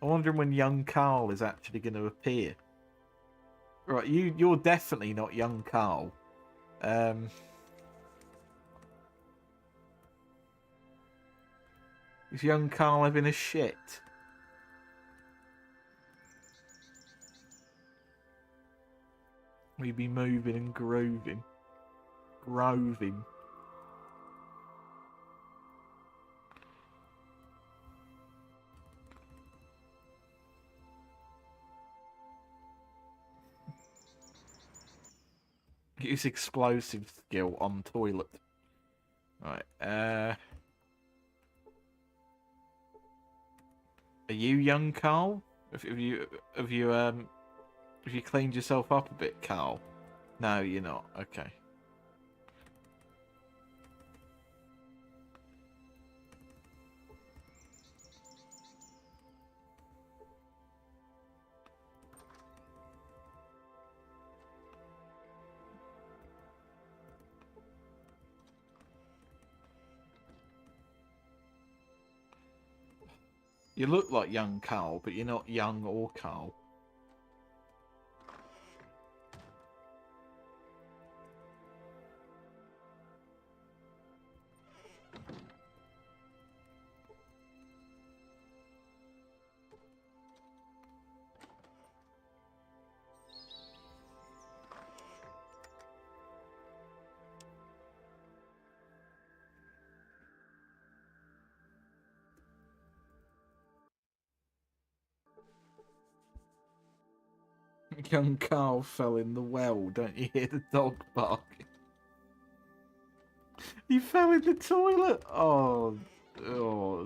I'm wondering when young Carl is actually going to appear. Right, you're definitely not young Carl. Is young Carl having a shit? We be moving and grooving. Groving. Use explosive skill on toilet. Right, are you young Carl? Have you cleaned yourself up a bit, Carl? No, you're not. Okay. You look like young Carl, but you're not young or Carl. Young Carl fell in the well. Don't you hear the dog barking? He fell in the toilet. Oh,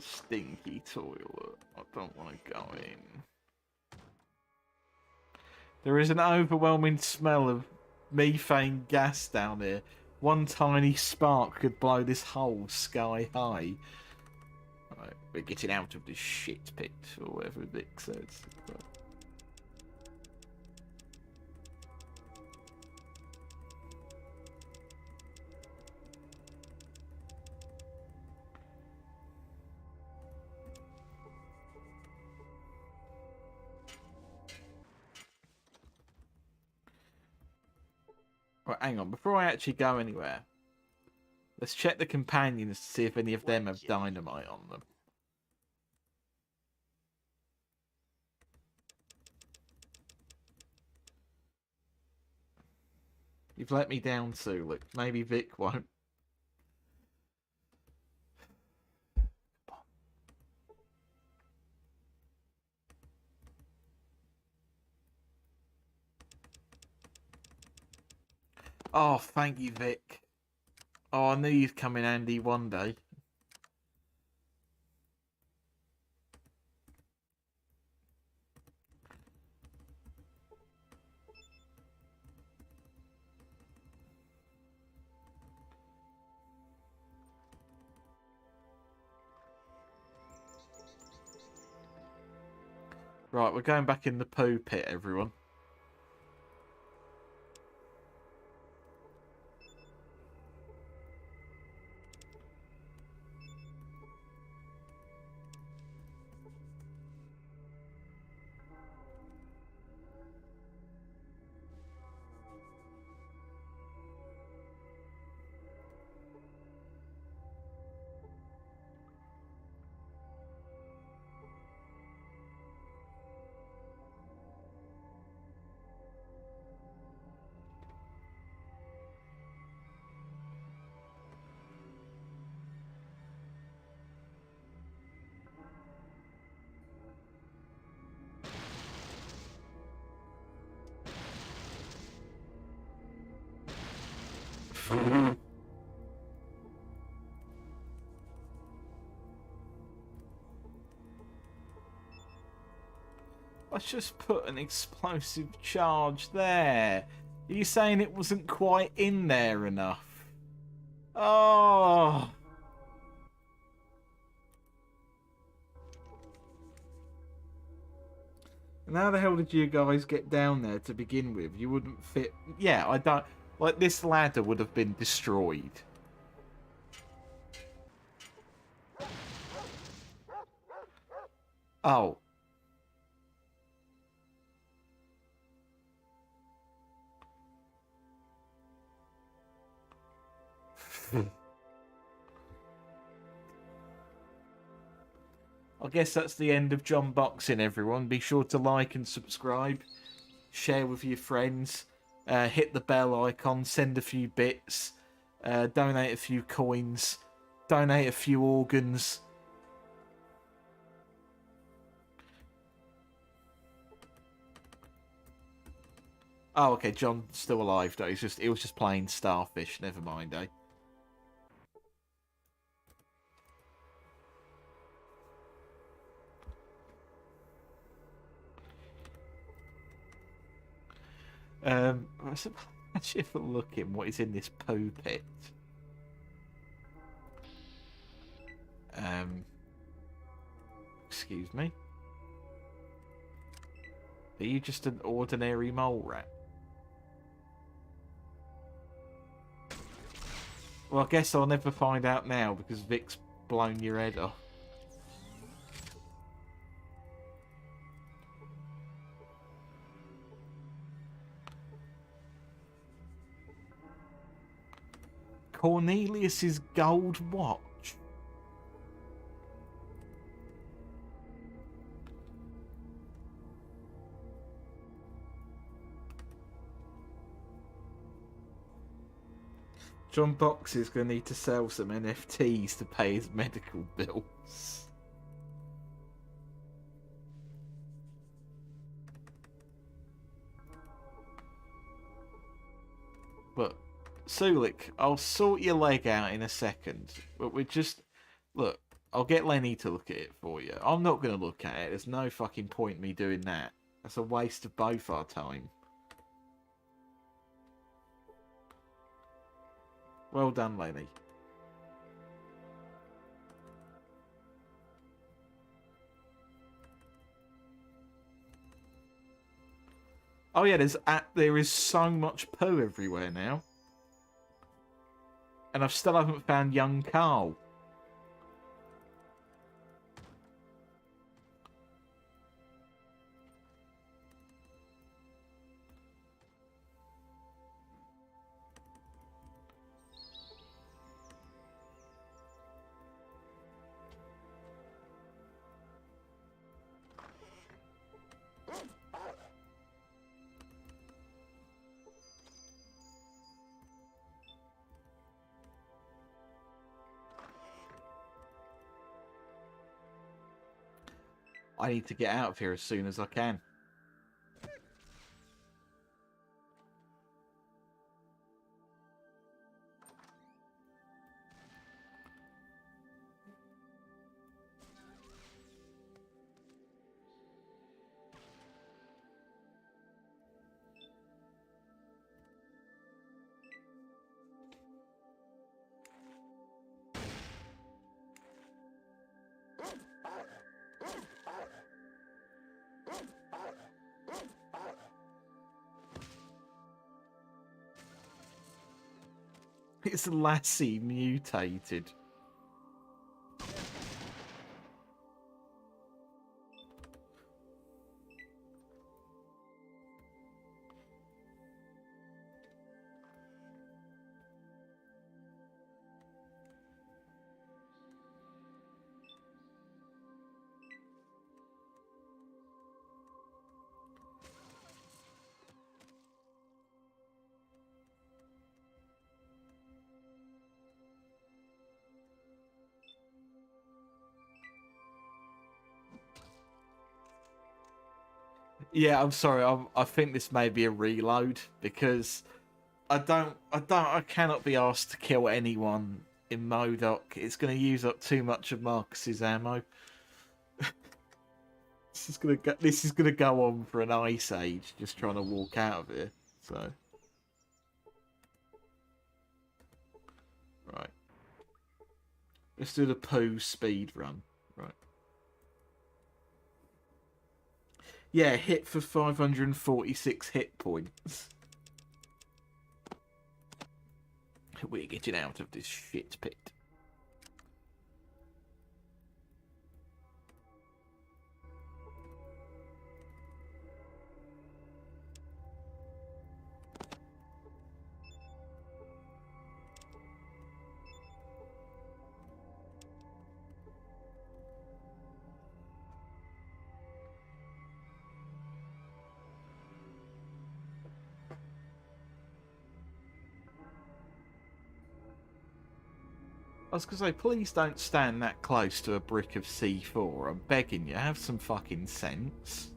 stinky toilet. I don't want to go in. There is an overwhelming smell of methane gas down here. One tiny spark could blow this hole sky high. Right, we're getting out of this shit pit, or whatever Vic says. Right, hang on. Before I actually go anywhere, let's check the companions to see if any of them have dynamite on them. You've let me down, Sulik. Maybe Vic won't. Oh, thank you, Vic. Oh, I knew you'd come in handy one day. Right, we're going back in the poo pit, everyone. I just put an explosive charge there. Are you saying it wasn't quite in there enough? Oh. And how the hell did you guys get down there to begin with? You wouldn't fit. Yeah, I don't. Like, this ladder would have been destroyed. Oh. I guess that's the end of John Boxing, everyone. Be sure to like and subscribe. Share with your friends. Hit the bell icon. Send a few bits. Donate a few coins. Donate a few organs. Oh, okay, John's still alive though. He was just playing Starfish. Never mind, eh? Let's actually have a look in what is in this poo pit. Excuse me. Are you just an ordinary mole rat? Well, I guess I'll never find out now because Vic's blown your head off. Cornelius's gold watch. John Box is going to need to sell some NFTs to pay his medical bills. But, Sulik, I'll sort your leg out in a second. But we just... Look, I'll get Lenny to look at it for you. I'm not going to look at it. There's no fucking point me doing that. That's a waste of both our time. Well done, Lenny. Oh yeah, there is so much poo everywhere now. And I still haven't found young Carl. I need to get out of here as soon as I can. It's Lassie mutated. Yeah, I'm sorry. I think this may be a reload because I cannot be asked to kill anyone in Modoc. It's going to use up too much of Marcus's ammo. This is gonna go on for an ice age. Just trying to walk out of here. So, right. Let's do the poo speed run. Right. Yeah, hit for 546 hit points. We're getting out of this shit pit. was going to say, please don't stand that close to a brick of C4. I'm begging you, have some fucking sense.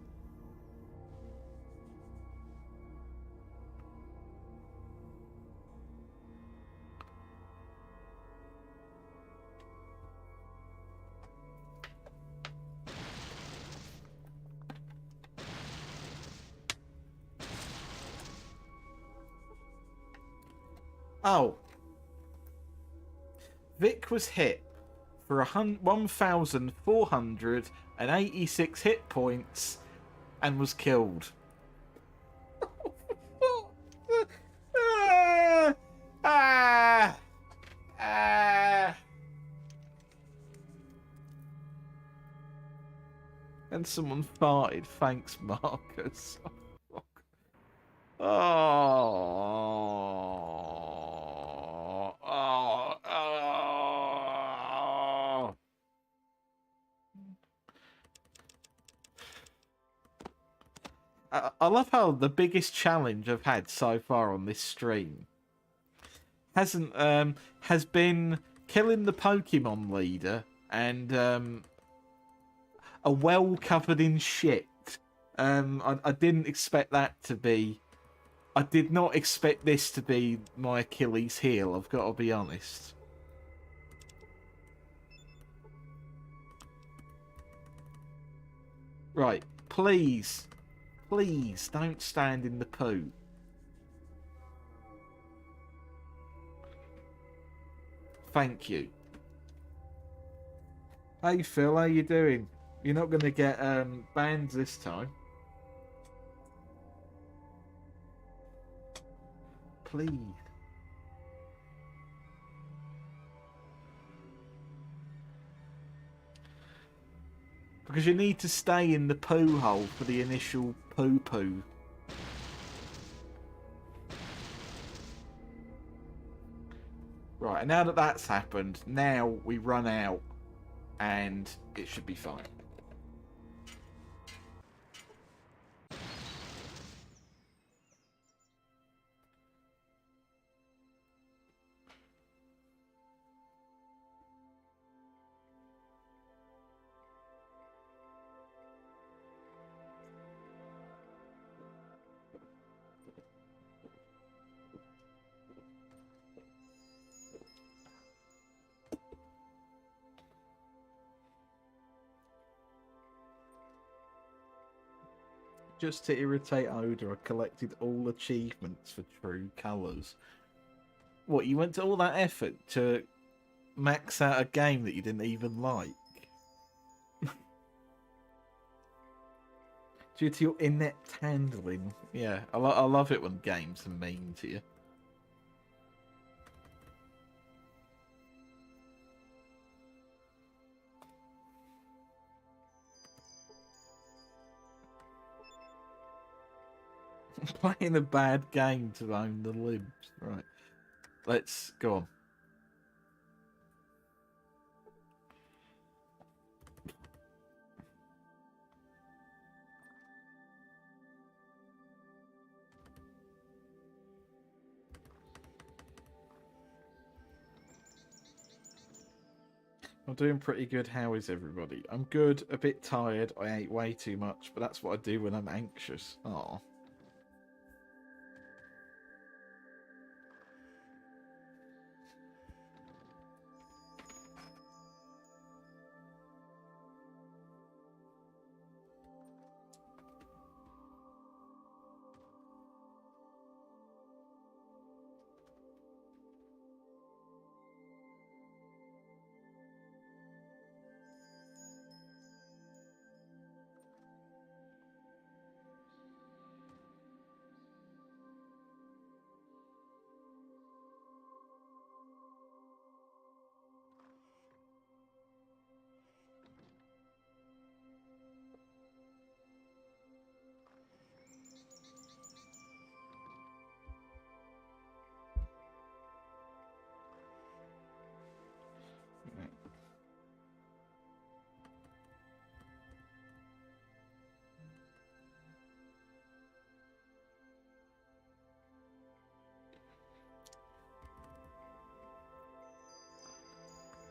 Oh. Vic was hit for 1,486 hit points and was killed. And someone farted. Thanks, Marcus. Oh. I love how the biggest challenge I've had so far on this stream has been killing the Pokemon leader and a well covered in shit. I didn't expect that to be. I did not expect this to be my Achilles heel. I've got to be honest. Right, please. Please, don't stand in the poo. Thank you. Hey Phil, how you doing? You're not going to get banned this time. Please. Because you need to stay in the poo hole for the initial poo-poo. Right, and now that that's happened, now we run out and it should be fine. Just to irritate Oda, I collected all achievements for true colours. What, you went to all that effort to max out a game that you didn't even like? Due to your inept handling. Yeah, I love it when games are mean to you. Playing a bad game to own the libs. Right. Let's go on. I'm doing pretty good. How is everybody? I'm good, a bit tired. I ate way too much, but that's what I do when I'm anxious. Oh.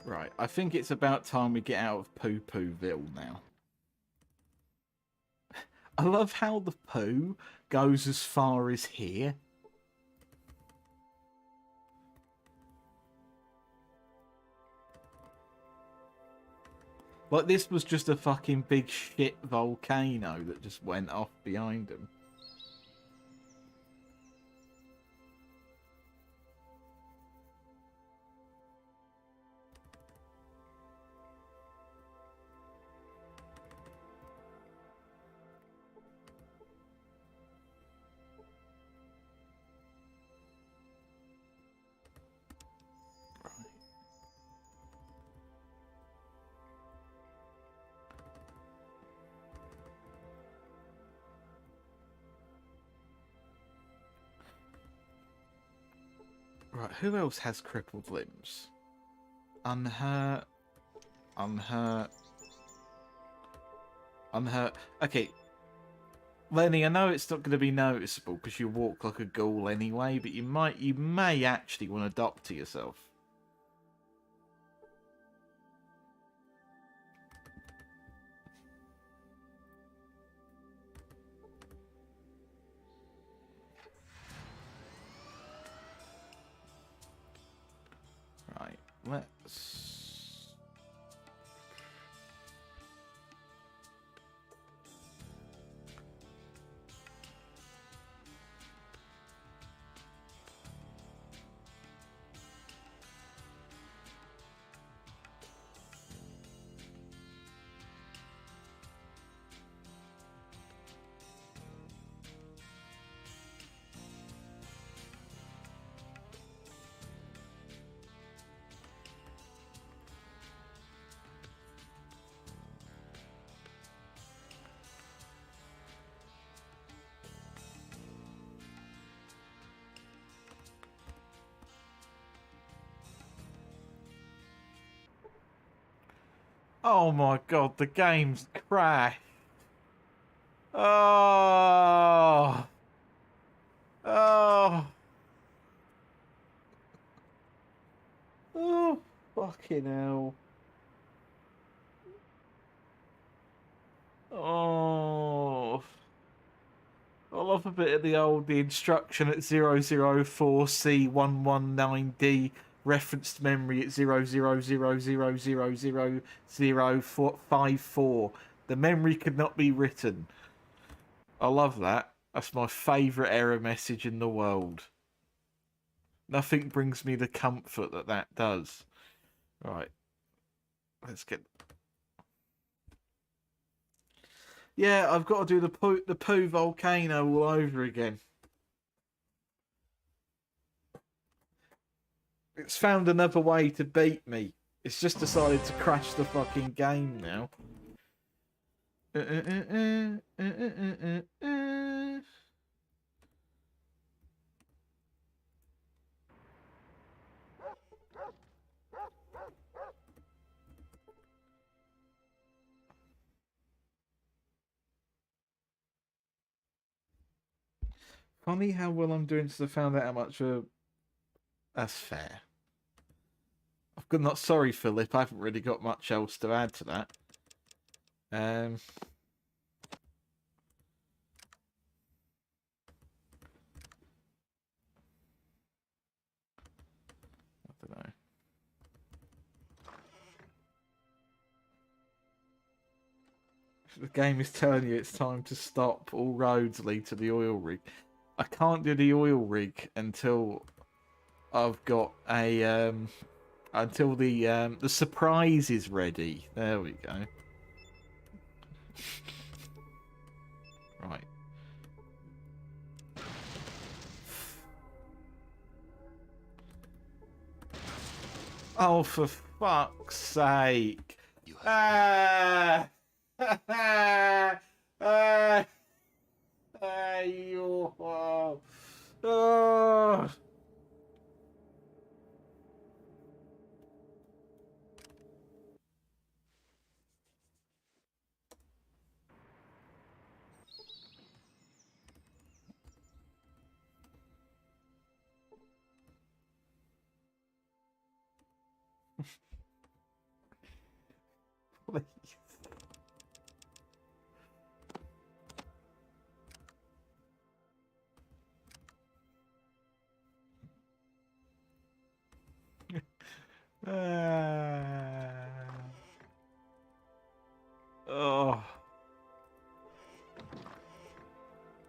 Right, I think it's about time we get out of Poo-Pooville now. I love how the poo goes as far as here. Like, this was just a fucking big shit volcano that just went off behind him. Right, who else has crippled limbs? Unhurt. Unhurt. Unhurt. Okay. Lenny, I know it's not going to be noticeable because you walk like a ghoul anyway, but you may actually want to doctor yourself. Right, let's... Oh my god, the game's crashed. Oh. Oh. Oh, fucking hell. Oh. I love a bit of the instruction at 004C119D, referenced memory at 0000000054. The memory could not be written. I love that. That's my favourite error message in the world. Nothing brings me the comfort that that does. Right. Let's get... Yeah, I've got to do the poo volcano all over again. It's found another way to beat me. It's just decided to crash the fucking game now. Funny how well I'm doing since I found out how much... That's fair. I've got not sorry, Philip. I haven't really got much else to add to that. I don't know. The game is telling you it's time to stop. All roads lead to the oil rig. I can't do the oil rig until I've got a until the surprise is ready. There we go. Right. Oh, for fuck's sake! Ah! You. Oh. Please. Oh.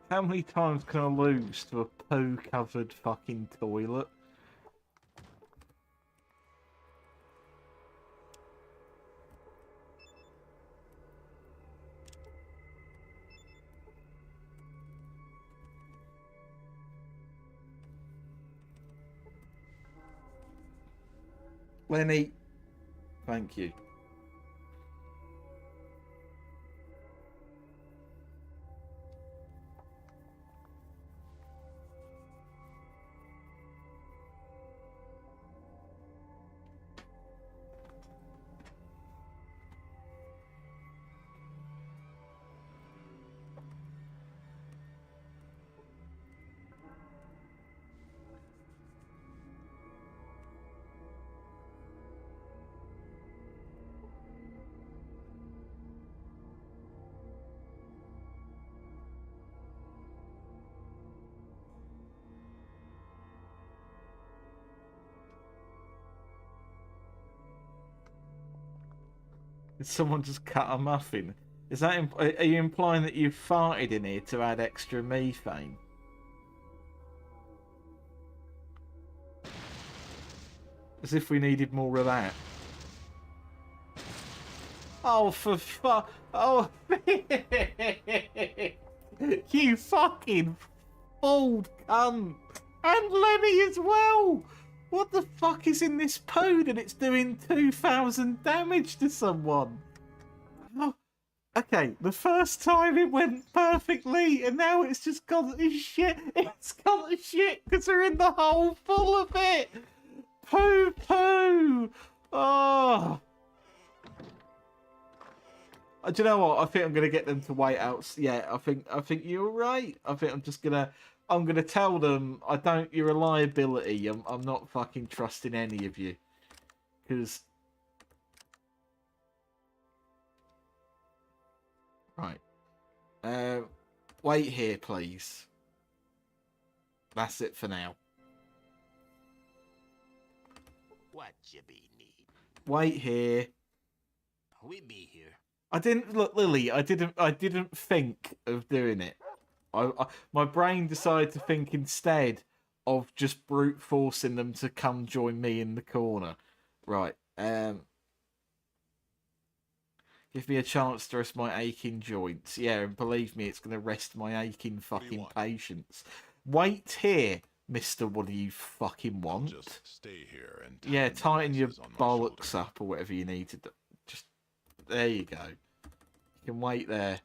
How many times can I lose to a poo-covered fucking toilet? Lenny, thank you. Did someone just cut a muffin? Is that are you implying that you farted in here to add extra methane? As if we needed more of that. Oh, for fuck! Oh, you fucking bald cunt! And Lenny as well! What the fuck is in this poo that it's doing 2,000 damage to someone? Oh, okay, the first time it went perfectly, and now it's just got shit. It's got shit because we're in the hole full of it. Poo poo. Oh. Do you know what? I think I'm gonna get them to wait out. Yeah, I think you're right. I think I'm gonna tell them you're a liability. I'm not fucking trusting any of you. Cause right. Wait here, please. That's it for now. What you be need? Wait here. We be here. I didn't look, Lily. I didn't think of doing it. My brain decided to think instead of just brute forcing them to come join me in the corner. Right. Give me a chance to rest my aching joints. Yeah, and believe me, it's going to rest my aching fucking patience. Wait here, Mister. What do you fucking want? Just stay here and yeah, tighten your bollocks up or whatever you need to do. Just there you go. You can wait there.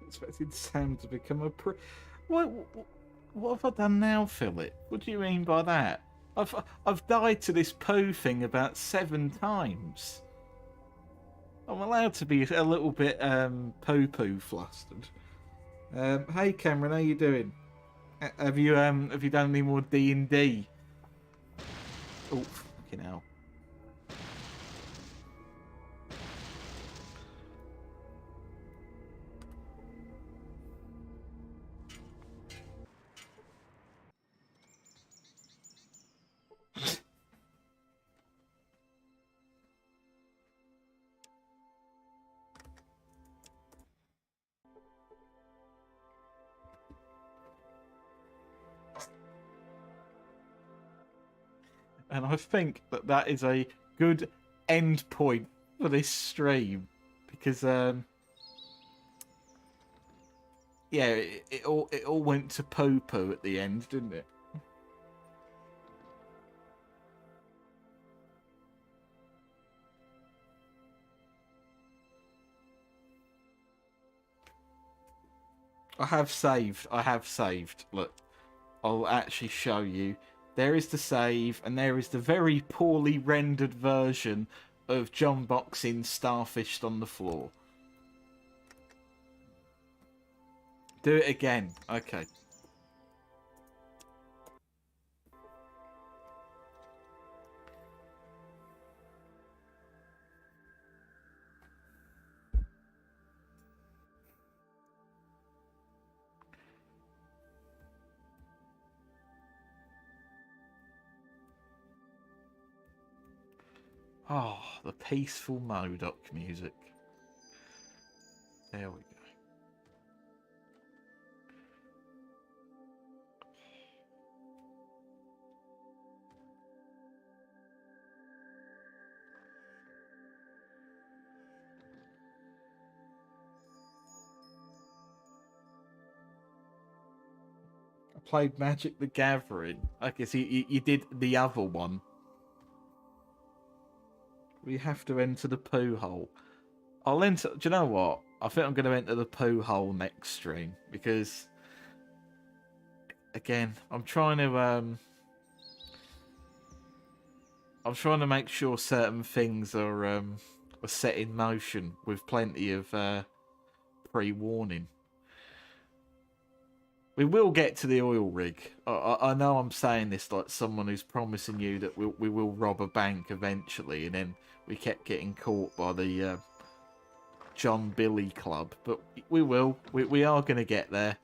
Expected Sam to become a what have I done now, Philip? What do you mean by that? I've died to this poo thing about 7 times. I'm allowed to be a little bit poo flustered. Hey Cameron, how you doing? Have you done any more D&D? Oh fucking hell. And I think that is a good end point for this stream because yeah, it all went to poo at the end, didn't it? I have saved. I have saved. Look, I'll actually show you. There is the save, and there is the very poorly rendered version of John boxing starfished on the floor. Do it again. Okay. Oh, the peaceful Modoc music. There we go. I played Magic the Gathering. Okay, so you did the other one. We have to enter the poo hole. I'll enter. Do you know what? I think I'm going to enter the poo hole next stream because, again, I'm trying to make sure certain things are set in motion with plenty of pre-warning. We will get to the oil rig. I know I'm saying this like someone who's promising you that we will rob a bank eventually, and then we kept getting caught by the John Billy Club. But we will. We are going to get there.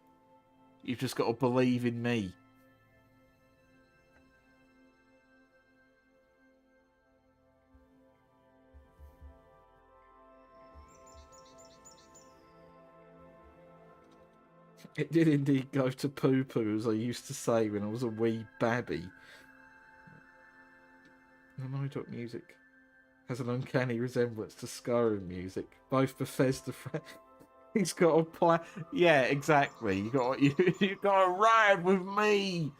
You've just got to believe in me. It did indeed go to poo-poo, as I used to say when I was a wee babby. The Modoc music has an uncanny resemblance to Skyrim music. Both Bethesda He's got a plan. Yeah, exactly. You got to ride with me.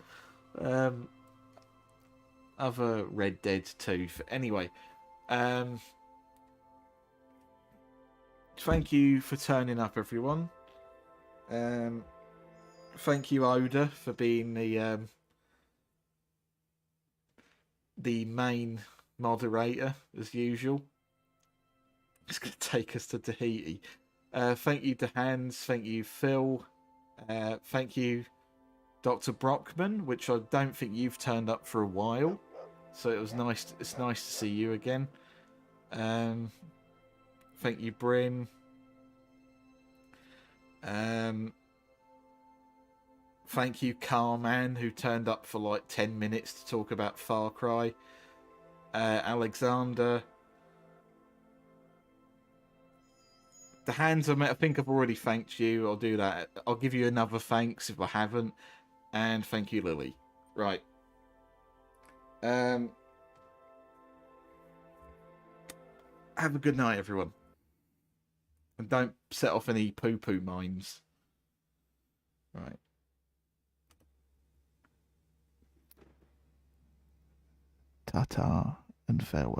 Other Red Dead 2. Anyway, thank you for turning up, everyone. Thank you, Oda, for being the main moderator as usual. It's going to take us to Tahiti. Thank you to Hans. Thank you, Phil. Thank you, Dr. Brockman, which I don't think you've turned up for a while. So it was nice. It's nice to see you again. Thank you, Bryn. Thank you, Carman, who turned up for like 10 minutes to talk about Far Cry. Alexander. The hands I met, I think I've already thanked you. I'll do that. I'll give you another thanks if I haven't. And thank you, Lily. Right. Have a good night, everyone. And don't set off any poo-poo mimes. Right. Ta-ta and farewell.